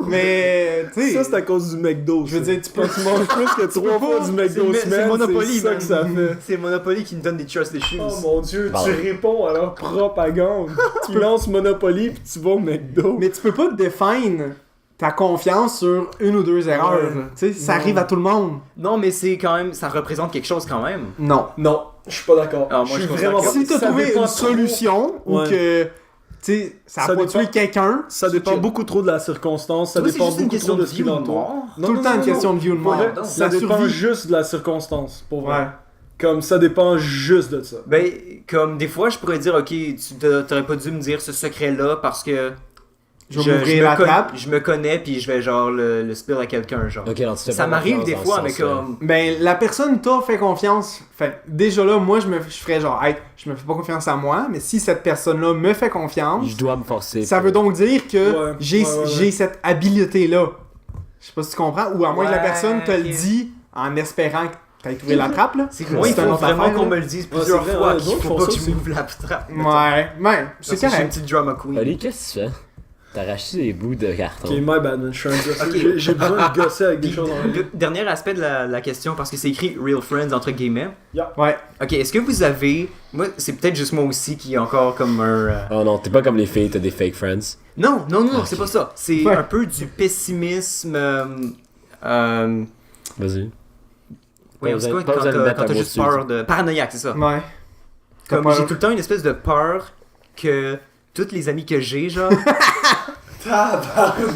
Mais, tu sais, Ça c'est à cause du McDo. je veux ça. dire, tu peux. Tu manges plus que 3 fois du McDo C'est semaine, Monopoly, c'est ça man. que ça fait. C'est Monopoly qui me donne des trust issues. Oh mon dieu, Pardon. tu réponds à leur propagande. Tu lances Monopoly puis tu vas au McDo. Mais tu peux pas define ta confiance sur une ou deux erreurs. Ouais. Tu sais, ça Non. arrive à tout le monde. Non, mais c'est quand même, ça représente quelque chose quand même. Non. Non, je suis pas d'accord. Ah, moi, je je suis considère vraiment que Si t'as ça trouvé dépend une trop. solution ou Ouais. que, tu sais, ça a Ça pas dépend- tué quelqu'un, Ça dépend que- beaucoup trop de la circonstance, ça Tu vois, c'est dépend juste une beaucoup question trop de de ce qui vie ou de l'entoure. mort. Non, tout le non, temps non, une question non. de vie ou de Pour mort. vrai, non. ça La dépend survie. juste de la circonstance, pour vrai. Ouais. Comme ça dépend juste de ça. Ben, comme des fois, je pourrais dire, ok, t'aurais pas dû me dire ce secret-là parce que Je vais m'ouvrir la trappe. je me connais puis je vais genre le spill à quelqu'un, genre. Ok, alors tu te fais Ça pas m'arrive confiance des dans fois, ce mais sens-là. comme. Ben, la personne t'a fait confiance. Fait déjà là, moi, je ferais genre, hey, je me fais pas confiance à moi, mais si cette personne-là me fait confiance, Je dois me forcer. ça veut donc dire que Ouais, j'ai ouais, ouais, j'ai cette habilité-là. Je sais pas si tu comprends, ou à moins que la Ouais, personne te le ok. dit en espérant que t'aies trouvé la trappe, là. C'est que moi, il C'est une faut autre vraiment affaire, qu'on là. me le dise Ouais, plusieurs c'est vrai, fois ouais, qu'il les autres faut font pas ça que je aussi. m'ouvre la trappe. Ouais, Parce c'est que je suis une correct. petite drama queen. Oli, qu'est-ce que tu fais? T'as arraché des bouts de carton. Ok, my bad, man. Je suis un gosse. Ok. J'ai besoin de gosser avec des Puis, choses dans la vie. dernier aspect de la question, parce que c'est écrit Real Friends entre guillemets. Ouais. Ok, est-ce que vous avez. Moi, c'est peut-être juste moi aussi qui est encore comme un. Oh non, t'es pas comme les filles, t'as des fake friends. Non, c'est pas ça. C'est Ouais. un peu du pessimisme. Vas-y. Oui, Pas c'est quoi besoin- pas quand besoin de t'as mettre quand un t'as mot juste dessus. peur de. Paranoïaque, c'est ça. Ouais. Comme T'as j'ai peur. tout le temps une espèce de peur que toutes les amis que j'ai, genre.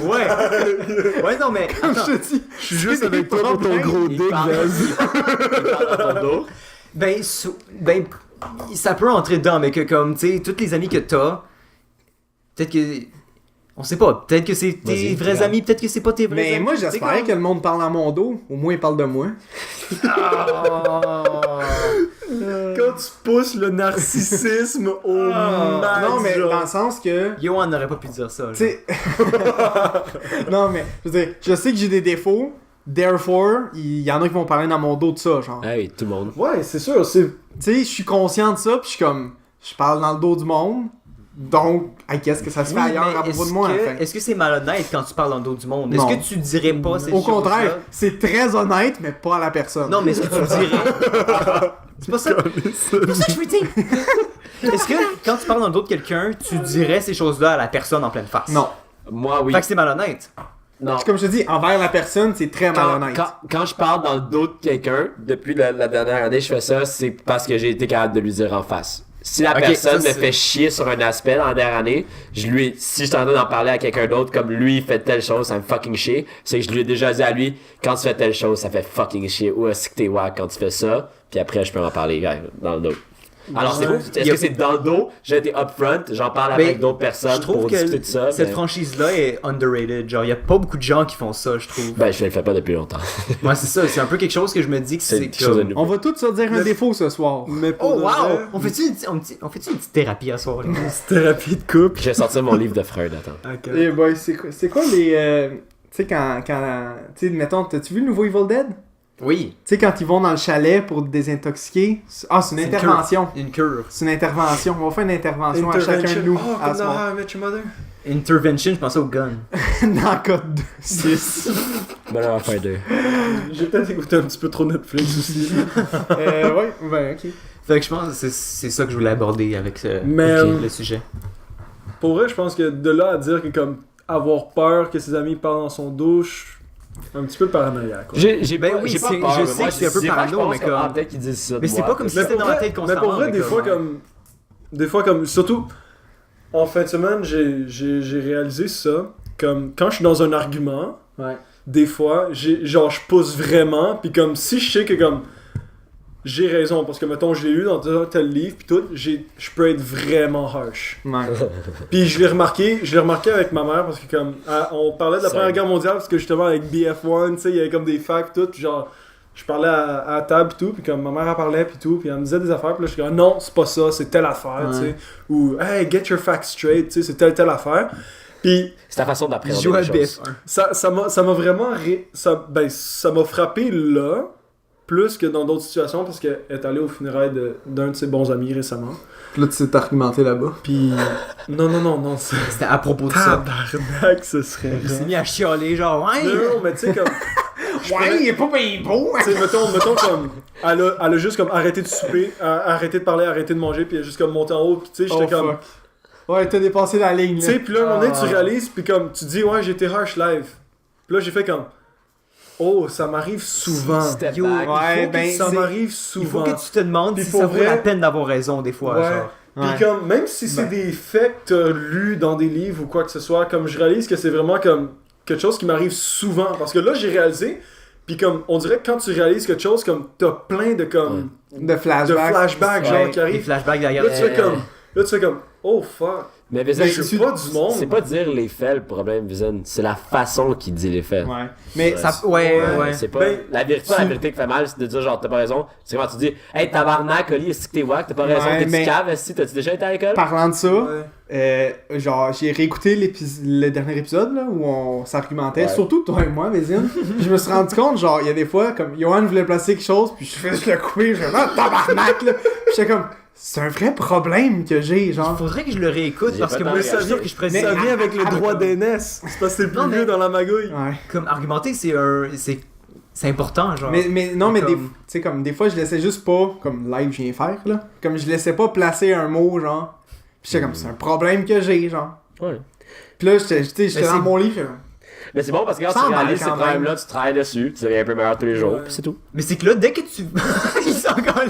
Ouais. Ouais, non, mais. Attends. Je te dis, Je suis juste avec toi pour ton gros dick, vas-y. Il parle dans ton dos. Ben, ça peut entrer dedans, mais que comme, tu sais, toutes les amis que t'as, peut-être que. On sait pas, peut-être que c'est tes Vas-y, vrais regarde. amis, peut-être que c'est pas tes vrais amis. mais moi, tu sais, j'espérais comme- que le monde parle dans mon dos. Au moins, il parle de moi. Quand tu pousses le narcissisme au max, Non, mais genre. dans le sens que. Johan n'aurait pas pu dire ça. Tu sais. Non, mais je veux dire, je sais que j'ai des défauts. Therefore, il y en a qui vont parler dans mon dos de ça, genre. Ah oui, tout le monde. Ouais, c'est sûr, c'est... Tu sais, je suis conscient de ça, puis je suis comme. Je parle dans le dos du monde. Donc, qu'est-ce que ça se fait Oui, ailleurs mais à propos de moi, enfin. est-ce que c'est malhonnête quand tu parles dans le dos du monde? Non. Est-ce que tu dirais pas ces Au choses-là? contraire, c'est très honnête, mais pas à la personne. Non, mais est-ce que tu dirais... C'est pas ça. C'est pas ça que je veux dire. Est-ce que quand tu parles dans le dos de quelqu'un, tu dirais ces choses-là à la personne en pleine face? Non. Moi, oui. Fait que c'est malhonnête. Non. Comme je te dis, envers la personne, c'est très malhonnête. Quand je parle dans le dos de quelqu'un, depuis la dernière année, je fais ça, c'est parce que j'ai été capable de lui dire en face. Si la Ok, personne ça, me c'est- fait chier sur un aspect dans la dernière année, si je suis en train d'en parler à quelqu'un d'autre, comme lui il fait telle chose, ça me fucking chier, c'est que je lui ai déjà dit à lui, quand tu fais telle chose, ça fait fucking chier, ou est-ce que t'es wack quand tu fais ça, puis après je peux en parler dans le dos. Alors c'est vous, est-ce que c'est dans le dos, j'ai été upfront, j'en parle avec d'autres personnes Je trouve pour que discuter de ça, cette mais- franchise-là est underrated. Genre, il y a pas beaucoup de gens qui font ça, je trouve. Ben je le fais pas depuis longtemps. Ouais, c'est ça. C'est un peu quelque chose que je me dis que C'est c'est quelque chose de comme... nouveau. On va tous se dire un défaut ce soir. Mais pour Oh de wow! vrai, On fait-tu une petite thérapie à soir? Là? thérapie de couple. Je vais sortir mon livre de Freud, attends. Ok. Eh boy, c'est quoi les. Tu sais, quand. Tu sais, mettons, t'as-tu vu le nouveau Evil Dead? Oui, Tu sais, quand ils vont dans le chalet pour te désintoxiquer. Ah, c'est une C'est une intervention. une cure. C'est une intervention. On va faire une intervention à chacun de nous. Oh, à comme ce dans moment. How I Met Your Mother. Intervention, je pensais au gun. Dans code 6. Ben là, on va faire deux. J'ai peut-être écouté un petit peu trop Netflix aussi. Ouais, ben, ok. Fait que je pense que c'est ça que je voulais aborder avec Mais le sujet. pour vrai, je pense que de là à dire que comme avoir peur que ses amis parlent dans son douche, un petit peu paranoïaque. quoi. J'ai Ben pas, oui, j'ai pas c'est- peur, je mais sais moi, que c'est un peu des fois, parano, je pense mais que, comme- ah, peut-être qu'ils disent ça de Mais c'est moi, pas comme peut-être. si c'était dans ma tête Mais constamment. pour vrai, mais des fois comme... Des fois comme... Surtout, en fin de semaine, j'ai réalisé ça. Comme, quand je suis dans un argument, Ouais. des fois, genre, je pousse vraiment, puis comme, si je sais que comme... J'ai raison, parce que, mettons, je l'ai lu dans tel livre, puis tout, je peux être vraiment harsh. Ouais. Puis je l'ai remarqué avec ma mère, parce que comme, on parlait de la Ça- Première Guerre mondiale, parce que justement, avec BF1, tu sais, il y avait comme des facts, tout, puis genre... Je parlais à la table pis tout, puis comme ma mère elle parlait pis tout, puis elle me disait des affaires, puis là je suis comme non, c'est pas ça, c'est telle affaire, tu sais. Ou hey, get your facts straight, tu sais, c'est telle affaire. Puis C'est ta façon Je d'appréhender joue à les choses. BF1. ça m'a vraiment ça m'a frappé là, plus que dans d'autres situations, parce qu'elle est allée aux funérailles d'un de ses bons amis récemment. Puis là, tu t'es argumenté là-bas. Puis non, c'est C'était à propos de ça. tabarnak, ce serait Il s'est rare. mis à chialer, genre, ouais! Non, mais tu sais comme Ouais, il est pas bien beau! tu sais, mettons comme elle a juste comme arrêté de souper, arrêté de parler, arrêté de manger, puis elle a juste comme monté en haut, puis tu sais, j'étais Oh, comme fuck. Ouais, t'as dépassé la ligne, tu là. sais, puis là, à un moment donné, tu réalises, puis comme, tu dis, ouais, j'étais harsh live. Puis là, j'ai fait comme, oh, ça m'arrive souvent. Step Yo, back. Ouais, ben, Ça c'est- m'arrive Il souvent. faut que tu te demandes Puis si pour ça vaut vrai- la peine d'avoir raison, des fois, Ouais. genre. Puis Ouais. comme, même si c'est Ben. des faits que t'as lus dans des livres ou quoi que ce soit, comme je réalise que c'est vraiment comme quelque chose qui m'arrive souvent. Parce que là, j'ai réalisé, puis comme, on dirait que quand tu réalises quelque chose, comme, t'as plein de comme, De flashback. de flashbacks, genre, Ouais, qui des arrivent. flashbacks derrière. Là, tu fais comme, oh fuck. Mais Mais Vizen, je suis pas du monde. c'est pas dire les faits le problème, Vizen. C'est la façon qu'il dit les faits. Ouais. Mais Ça, ouais. C'est pas Ben, la vérité qui fait mal, c'est de dire genre t'as pas raison. C'est quand tu dis hey tabarnak, Oli, est-ce que t'es wack, t'as pas raison, Ouais, t'es mais- petit cave, est-ce que t'as-tu déjà été à l'école? parlant de ça, Ouais. genre, j'ai réécouté le dernier épisode là, où on s'argumentait, Ouais. surtout toi et moi, Vézine. Je me suis rendu compte, genre, il y a des fois, comme, Johan voulait placer quelque chose, puis je fais juste le couper, je fais, ah, tabarnak, là. Puis j'étais comme, c'est un vrai problème que j'ai, genre. Faudrait que je le réécoute J'ai parce pas que tant moi, regardé. c'est sûr que je prenais. Ça vient avec le droit d'aînesse. C'est parce que c'est le Non, plus mais- vieux dans la magouille. Ouais. Comme argumenter, c'est important, genre. Mais non, mais Comme- tu sais, comme, des fois, je laissais juste pas, comme live, je viens faire, là. Comme, je laissais pas placer un mot, genre. Puis j'étais comme, c'est un problème que j'ai, genre. Ouais. Puis là, j'étais Mais dans c'est- mon livre, j'étais comme, Mais c'est bon parce que quand Sans tu mal, réalises ces quand même. problèmes-là, tu travailles dessus, tu deviens un peu meilleur tous les jours, Ouais. pis c'est tout. Mais c'est que là, dès que tu. Il s'est encore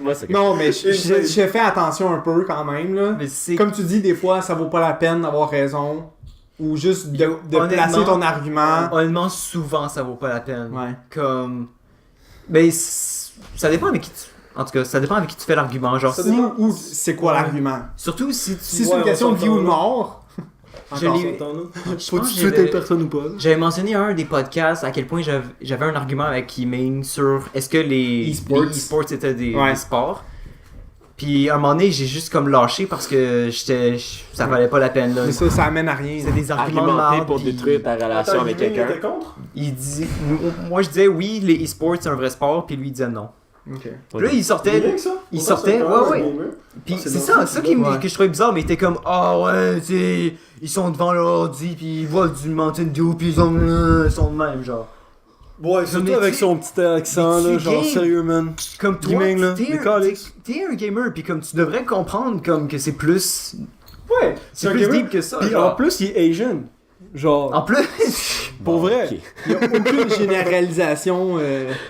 Moi, c'est non, mais je fais attention un peu quand même, là. Mais c'est. Comme tu dis, des fois, ça vaut pas la peine d'avoir raison. Ou juste de Honnêtement- placer ton argument. Honnêtement, souvent, ça vaut pas la peine. Ouais. Comme. Ben, ça dépend avec qui tu. En tout cas, ça dépend avec qui tu fais l'argument. Genre, Ça si- dépend. Ou c'est quoi Ouais. l'argument? surtout si tu. Si c'est Ouais, une on question de vie s'entend, ou de là. mort. Je encore l'ai- ça. Je Faut-tu pense que tuer j'avais- telle personne ou pas? J'avais mentionné un des podcasts à quel point j'avais un argument avec Kiming sur est-ce que les E-sports. les e-sports étaient des Ouais. sports. Puis à un moment donné, j'ai juste comme lâché parce que ça valait pas la peine. Là. Mais ça amène à rien. C'était des arguments de Argumenter marde, pour puis détruire ta relation Attends, avec Guillemot, il quelqu'un. était contre? il dit, moi je disais oui, les e-sports c'est un vrai sport, puis lui il disait non. Ok. Puis là il sortait, Bien que ça? il Pourtant, sortait, c'est pas ouais, un ouais. gamer. puis Ah, c'est c'est normal, ça c'est ouais. que je trouvais bizarre, mais il était comme ah ouais, tu sais, ils sont devant leur ordi, puis ils voient du Mountain Dew, puis ils sont de même genre. Ouais, Mais surtout tu- avec son petit accent, mais là, tu genre games. sérieux, man. Comme toi, Gaming, là, t'es des un, calices. t'es un gamer, puis comme tu devrais comprendre comme que c'est plus Ouais, c'est un plus gamer. deep que ça. Puis genre. en plus, il est Asian. Genre, En plus, pour vrai. Ok. Il y a aucune généralisation.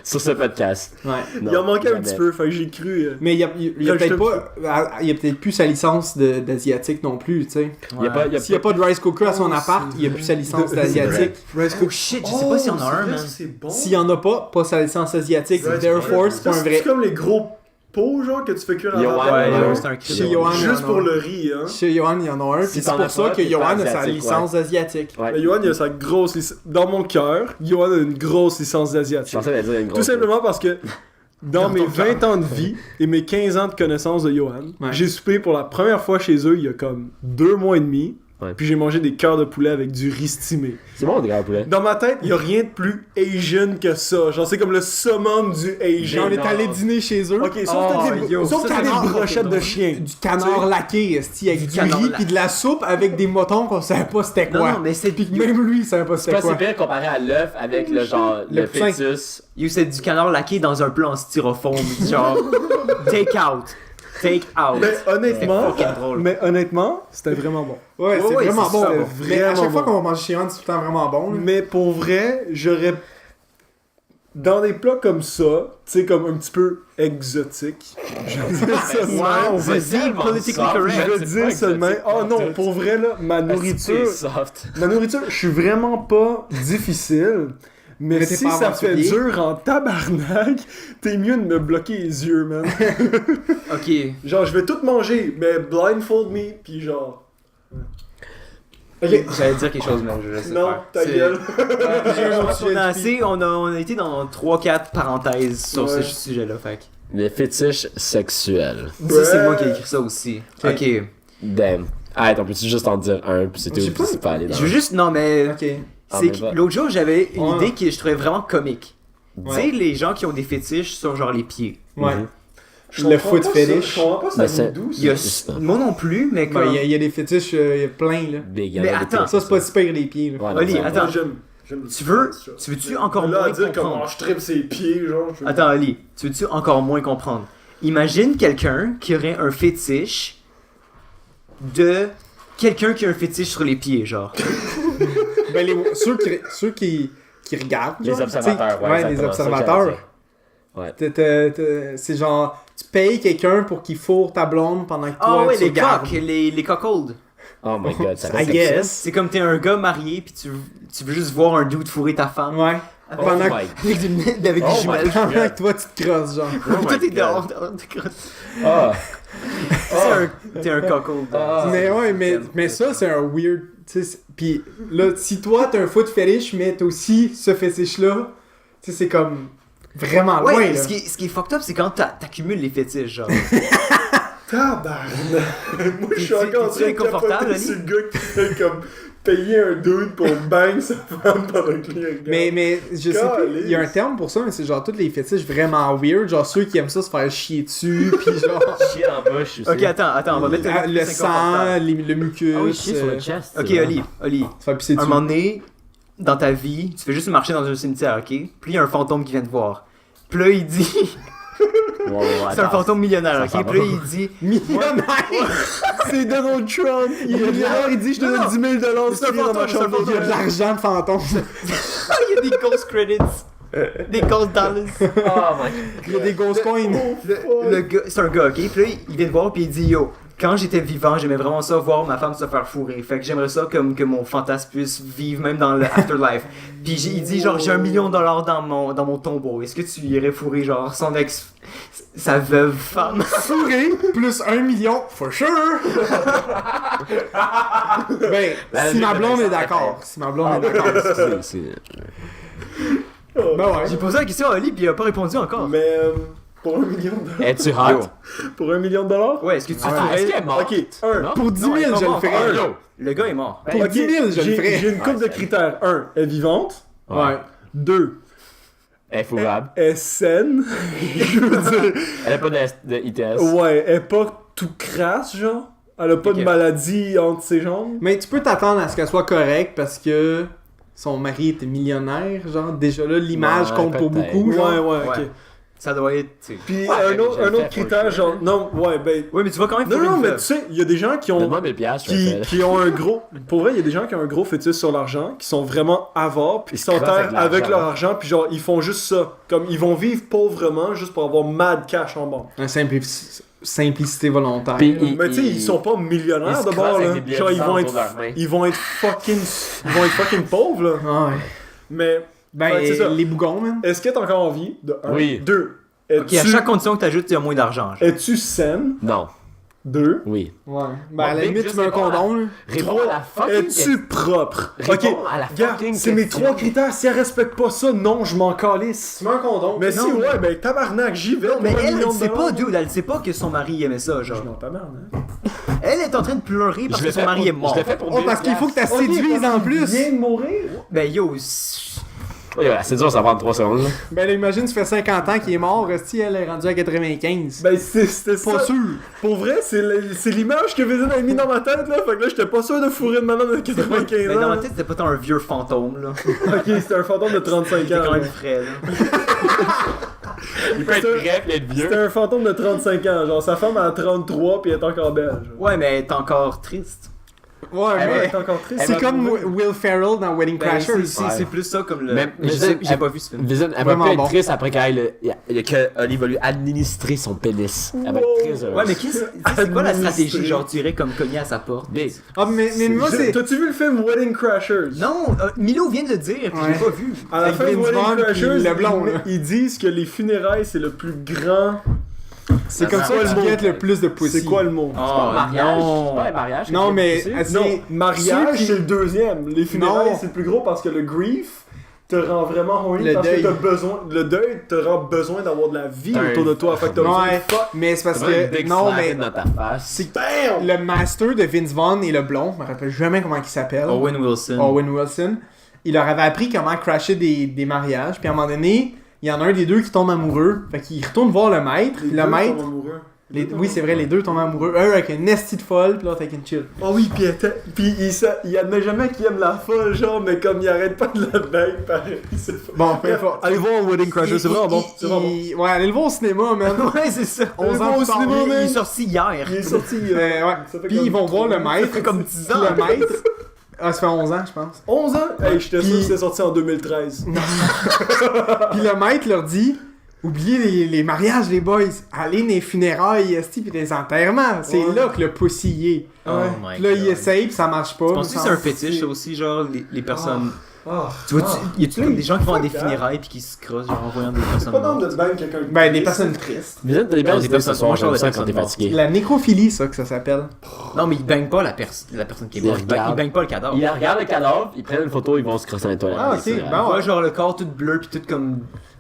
Sur ce podcast. Ouais. Non, il en manquait un jamais. petit peu, fait que j'ai cru. Mais il y a Quand peut-être je pas. Il y a peut-être plus sa licence d'asiatique non plus, tu sais. Il y a pas, il y a S'il y a pas de rice cooker à son Oh, appart, c'est il y a plus sa licence vrai. d'asiatique. Rice oh shit, je sais pas s'il y en a un, man. C'est bon. S'il y en a pas sa licence asiatique. Rice Therefore, cooker. c'est pas un Ça, vrai. C'est comme les gros pots, genre, que tu fais cuire à Yoann, vapeur. Ouais, c'est un Chez Yoann, il y en Juste a pour un. le riz, hein. Chez Yoann, il y en a un. Si Puis c'est t'en pour as ça pas, que t'es pas Yoann a sa asiatique, licence asiatique. Ouais. Mais Yoann, il a sa grosse licence. Dans mon cœur, Yoann a une grosse licence Je d'asiatique. pensais qu'elle allait dire une grosse. Tout simplement parce que dans mes 20 ans de vie et mes 15 ans de connaissance de Yoann, Ouais. j'ai soupé pour la première fois chez eux il y a comme 2 mois et demi. Ouais. Puis j'ai mangé des cœurs de poulet avec du riz stimé. C'est bon, des gars, poulet. Dans ma tête, il y a rien de plus Asian que ça. Genre, c'est comme le summum du Asian. On est allé dîner chez eux. Ok, sauf que t'as des brochettes de chien. Du canard laqué, esti, avec du canard riz laqué. pis de la soupe avec des motons qu'on savait pas c'était Non, quoi. non, mais c'est Pis que même lui, il savait pas C'est c'était pas si quoi. pire comparé à l'œuf avec le genre, Le le poussin. fœtus. c'est du canard laqué dans un plat en styrofoam, genre take out. Take out. Mais honnêtement, c'était vraiment bon. Ouais, c'est ouais, vraiment c'est bon. ça, là. bon. Mais à Vraiment chaque fois bon. qu'on mange chez Yoann, c'est tout le temps vraiment bon. là. Mais pour vrai, j'aurais. Dans des plats comme ça, tu sais, comme un petit peu exotique. Je veux dire ça de même. Wow, C'est vas-y, tellement politically soft. correct. Je veux dire ça de même. Oh non, pour vrai, là, ma nourriture. soft. Ma nourriture, je suis vraiment pas difficile. Mais Mais t'es si pas ça fait aventurier. dur en tabarnak, t'es mieux de me bloquer les yeux, man. Ok. Genre, je vais tout manger, mais blindfold me, pis genre. Ok. J'allais dire quelque chose, mais je laisse Non, faire. ta C'est- gueule. On a été dans 3-4 parenthèses sur Ouais. ce sujet-là, fait que- Les fétiches sexuels. Ça, c'est moi qui ai écrit ça aussi. Ok. Damn. Arrête, on peut-tu juste en dire un, puis c'est tout, J'ai puis c'est pas aller dans. Je veux juste. Non, mais. Ok. Ah, C'est mais que va. l'autre jour, j'avais une Ouais. idée que je trouvais vraiment comique. Tu Ouais. sais, les gens qui ont des fétiches sur genre les pieds. Ouais. Mhm. Je comprends foot pas fetish. ça, Je comprends pas ça Mais c'est- d'où Il y a... c'est ça. Moi non plus, mais Ben, comme. il y a des fétiches, il y a plein là. Big, Mais il y en a attends, des Ça, c'est pas si pire les pieds. Là. Ouais, non, Oli, ça va. attends. J'aime Tu veux- ça. tu veux-tu encore Là, à moins dire comprendre? comment je tripe ses pieds, genre. je- Attends, Ali, tu veux-tu encore moins comprendre? Imagine quelqu'un qui aurait un fétiche de quelqu'un qui a un fétiche sur les pieds, genre. Ben, ceux qui regardent. Les genre, observateurs, tu sais, ouais, les exactement, ça que observateurs. j'allais dire. Ouais. C'est genre, tu payes quelqu'un pour qu'il fourre ta blonde pendant que toi, Ah ouais, tu les regardes. coques, les cuckolds. Oh my god, ça I fait guess. C'est comme t'es un gars marié pis tu veux juste voir un dude fourrer ta femme. Ouais. Oh Pendant my que, Avec Oh des my jumelles. pendant que toi, tu te crosses, genre. Oh Toi my t'es God. dehors, Ah. t'es un cuckold. Ah. Mais ouais, mais ça, c'est un weird. Tu sais, pis là, si toi, t'as un foot fétiche, mais t'as aussi ce fétiche-là, tu sais, c'est comme vraiment loin, Ouais, là. ce qui est fucked up, c'est quand t'accumules les fétiches, genre. Tabarnak! Moi, je suis T'es-tu encore en train de inconfortable, capoter Ali? sur le gars qui fait comme payer un dude pour bang sa femme pendant que lui regarde. Mais je sais pas, il y a un Calice. terme pour ça, mais c'est genre tous les fétiches vraiment weird, genre ceux qui aiment ça se faire chier dessus, pis genre Chier en bouche aussi. Ok, attends, on va mettre le sang, le mucus. Ah oui, chier sur le chest. Ok, c'est Oli, Se faire pisser un dessus. moment donné, dans ta vie, tu fais juste marcher dans un cimetière, ok? Puis il y a un fantôme qui vient te voir. Puis là, il dit... Ouais, ouais, c'est un attends. fantôme millionnaire, Ça ok? s'en Puis là, va. il dit... Millionnaire! C'est Donald Trump! Il est millionnaire, il dit je te donne 10 000 $, C'est un tu viens dans ma fantôme, c'est un chambre Il y a de d'hôtel. l'argent de fantôme. Il y a des ghost credits. Des ghost dollars. Oh my Il y a des ghost coins. Le gars, c'est un gars, ok? Puis là, il vient te voir, puis il dit, yo, quand j'étais vivant, j'aimais vraiment ça, voir ma femme se faire fourrer. Fait que j'aimerais ça comme que mon fantasme puisse vivre même dans le afterlife. Puis il dit, genre, j'ai $1 million dans mon tombeau. Est-ce que tu irais fourrer, genre, son ex, sa veuve femme? Fourré, plus 1 million, for sure! Ben, si ma blonde est d'accord. Si ma blonde est d'accord. C'est- Ben ouais. J'ai posé la question à Ali, puis il a pas répondu encore. Mais pour 1 million de... Es-tu hot? Pour $1 million? Ouais, est-ce que tu Attends, ferais... est-ce qu'elle est morte? Ok, un. Non? Pour 10 Non, 000, elle est je pas le morte. ferais. Yo! Le gars est mort. Pour 10 000, je le ferais. J'ai une couple de critères. 1. Elle est vivante. Ouais. 2. Elle est fourrable. Elle est saine. Je veux dire... Elle a pas de ITS. Ouais, elle est pas tout crasse, genre. Elle a pas Ok. de maladie entre ses jambes. Mais tu peux t'attendre à ce qu'elle soit correcte parce que son mari était millionnaire, genre. Déjà là, l'image Ouais, compte pour peut-être. beaucoup, genre. Ouais, ok. Ouais. Ça doit être. Tu sais. Puis Ouais, un autre, je le un autre fais, critère, pas genre. Non, ouais, ben. Ouais, mais tu vas quand même Non, fourrer non, une mais veuve. tu sais, il y a des gens qui ont. Donne-moi 1000 piastres, je le fais. Qui ont un gros. Pour vrai, il y a des gens qui ont un gros fétiche sur l'argent, qui sont vraiment avares, puis Ils qui se crossent s'enterrent avec avec leur l'argent. argent, puis genre, ils font juste ça. Comme, ils vont vivre pauvrement juste pour avoir mad cash en banque. Un simplicité volontaire. Puis, Mais tu sais, ils sont pas millionnaires se d'abord, crossent avec là. des billets Genre, de ils cent vont autour de être. leurs mains. Ils vont être fucking pauvres, là. Ah ouais. Mais. Ben, Fait que c'est ça. les bougons, man. Est-ce que t'es encore en vie? De un. Oui. Deux. Ok, à chaque condition que t'ajoutes, il y a moins d'argent. genre. Es-tu saine? Non. Deux. Oui. Ouais. Ben, à la Bon, limite, je tu mets un sais pas. condom, là. Réponds à la fucking question. Es-tu propre? Réponds Ok, à la gars, fucking c'est mes question. 3 critères. Si elle respecte pas ça, non, je m'en calisse. Tu mets un condom. Mais si, Non, ouais, ben tabarnak, j'y vais. Non, mais pour un elle, million elle de sait pas, dollars. dude, elle sait pas que son mari aimait ça, genre. Non, tabarnak. Elle est en train de pleurer parce Je que le son fais mari pour- est mort. Je le fais pour Oh, parce qu'il faut que tu Ok, séduises en plus. Viens de mourir. Ben yo, Oui, voilà, c'est dur, ça va prendre 3 secondes. là. Ben là, imagine, tu fais 50 ans qu'il est mort, si elle est rendue à 95. Ben c'était ça. Pas sûr. Pour vrai, c'est l'image que Vézine a mis dans ma tête, là. Fait que là, j'étais pas sûr de fourrer une madame de 95 mais dans ans. ma tête, c'était pas tant un vieux fantôme, là. Ok, c'était un fantôme de 35 C'était ans. quand même là. frais, là. Il peut être bref, il être vieux. C'était un fantôme de 35 ans. Genre, sa femme a 33 puis elle est encore belle. genre. Ouais, mais elle est encore triste. Ouais, Elle mais est encore triste. c'est va comme mourir. Will Ferrell dans Wedding Ben, Crashers. c'est plus ça comme le. Mais Mais je je sais- sais, j'ai pas vu ce film. Vision, elle va Vraiment pas être bon. triste après que Olive va lui administrer son pénis. Elle va être très heureuse. Ouais, mais c'est quoi la Administré. stratégie? Genre, tu irais comme cogner à sa porte. Big. Ah, mais moi, c'est. T'as-tu vu le film Wedding Crashers? Non, Milo vient de le dire, puis Ouais. j'ai pas vu. À la Avec fin de Vince Wedding Vaughn Crashers, puis le blond, là. ils disent que les funérailles, c'est le plus grand... C'est comme ça que tu gagnes le plus de pussy. C'est quoi le mot? Oh, mariage. non. Ouais, mariage. Non, mais. Non, mariage, ceux qui- c'est le deuxième. Les funérailles, Non. c'est le plus gros parce que le grief te rend vraiment horny Le parce deuil. que t'as besoin... Le deuil te rend besoin d'avoir de la vie T'as autour de toi. Fait que t'as besoin Ouais, de fuck. mais c'est parce T'as une que. big Non, slap mais. dans ta face. C'est le master de Vince Vaughn et le blond, je me rappelle jamais comment il s'appelle. Owen Wilson. Owen Wilson. Il leur avait appris comment crasher des mariages, puis à un moment donné, il y en a un des deux qui tombe amoureux. Fait qu'il retourne voir le maître, puis Les le deux maître. sont amoureux. Oui, c'est vrai, les deux tombent amoureux. Un avec une nestie de folle, puis l'autre avec une chill. Oh oui, puis il admet jamais qu'il aime la folle, genre, mais comme il arrête pas de la baigne, pareil. Bon, peu importe. Allez voir Wedding Crashers, c'est vraiment bon. C'est vraiment bon. Ouais, allez le voir au cinéma, man. Ouais, c'est ça. 11 ans Au plus tard. cinéma, Il est man. sorti hier. Il est sorti. Ouais. ça fait Puis comme ils vont voir le maître. Ça fait comme 10 Puis ans. le maître. Ah, ça fait 11 ans, je pense. 11 ans? Hey, j'étais sûr Puis- que c'était sorti en 2013. Puis le maître leur dit oubliez les mariages, les boys. Allez dans les funérailles, esti, puis les enterrements. C'est Ouais. là que le pussy y est. Oh my Puis là, il God. essaye, puis ça marche pas. Tu penses que mais c'est un ça- fétiche, ça aussi, genre, les personnes. Ah. Tu vois, y a-tu comme des gens qui vont à des Fuck that. funérailles puis qui se crossent, genre, en voyant des C'est personnes pas d'homme mortes? de se battre quelqu'un. Ben, des personnes tristes. Vision, t'as des belles Ouais, des idées ce personnes- soir, moi, je j'aime parle ça des quand t'es personnes fatigué. La nécrophilie, ça, que ça s'appelle. Non, mais ils baignent pas la personne qui est Ils morte. regardent. Ils baignent pas le cadavre. Ils regardent le cadavre, ils prennent une photo, ils vont se crosser dans les toilettes. Ah, C'est ok, vrai. ben On voit ouais. genre le corps tout bleu puis tout comme.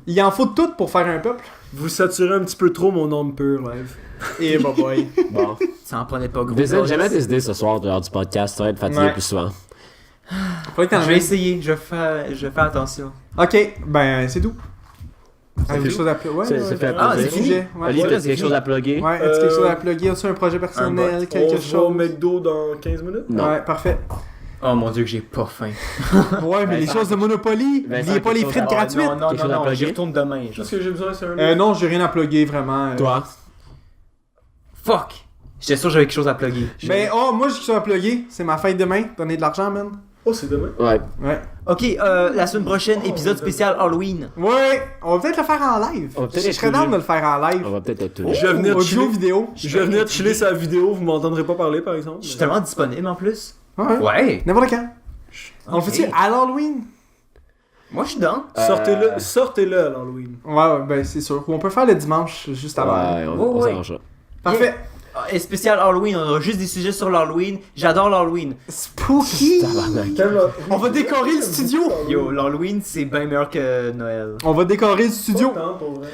Il en faut de tout pour faire un peuple. Vous saturez un petit peu trop mon âme pure, live. Et bah boy. Bon. Ça en prenait pas gros. Vision, jamais des idées ce soir lors du podcast, tu vas être fatigué Ouais. plus souvent. Faut être en Je vais essayer, je fais attention. Ok, ben c'est tout. Avez-vous tout? quelque chose à plugger? Ouais, C'est ouais, fait ouais. Ah, plaisir. c'est fini? Sujet, ouais. Olive, Ouais, as-tu c'est quelque chose fini. à plugger? Ouais, as-tu quelque chose à plugger? As-tu un projet personnel? bot. Quelque On se voit au chose? McDo dans 15 minutes? Non. Ouais, parfait. Oh mon dieu, que j'ai pas faim. Ouais, mais les Vincent, choses de Monopoly, Vincent, n'oubliez pas les quelque frites chose à- gratuites. Non, Quelque chose à non, plugger? j'y retourne demain. Tout Genre. ce que j'ai besoin, c'est un Non, j'ai rien à plugger vraiment. Toi? Fuck! J'étais sûr que j'avais quelque chose à plugger. Mais oh, moi j'ai quelque chose à plugger. C'est ma fête demain. Donnez de l'argent, man. Oh, c'est demain. Ouais. Ouais. Ok, la semaine prochaine, épisode spécial Halloween. Ouais, on va peut-être le faire en live. On va peut-être Je être serais down tous de le faire en live. On va peut-être être tous. Je vais venir Audio, chiller. vidéo. Je vais venir chiller sa vidéo, vous m'entendrez pas parler par exemple. Je suis tellement disponible en plus. Ouais. Ouais. N'importe quand. On le Ok. fait-tu à l'Halloween? Moi, je suis dans. Sortez-le à l'Halloween. Ouais, ben c'est sûr. Ou on peut faire le dimanche juste avant. Ouais, on Ouais. s'arrange ça. Parfait. Et spécial Halloween, on aura juste des sujets sur l'Halloween. J'adore l'Halloween. Spooky. Tabarnak. On va décorer le studio. Yo, l'Halloween, c'est bien meilleur que Noël. On va décorer le studio.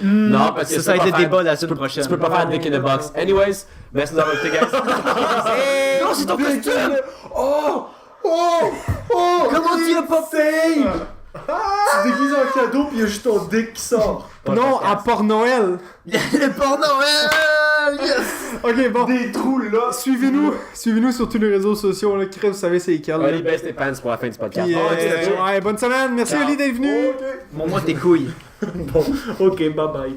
Non, parce que ça va être tu le peux pas débat de la Tu semaine prochaine. peux pas faire Dick in the Box. Anyways, merci d'avoir écouté, guys. Non, c'est ton costume! Oh! Oh! Oh! Comment tu l'as pas fait? Tu déguises en cadeau pis y'a juste ton dick qui sort. Non, à Port-Noël. Le port Noël! Yes! Ok, bon. Des trous là. Suivez-nous sur tous les réseaux sociaux. Là, Chris, vous savez c'est lesquels. là. Allez, baisse tes pants pour la fin du podcast. Puis, Bon, ok, ouais, bonne semaine. Merci Ciao. Oli d'être venu. Montre-moi tes couilles. Bon, ok, bye bye.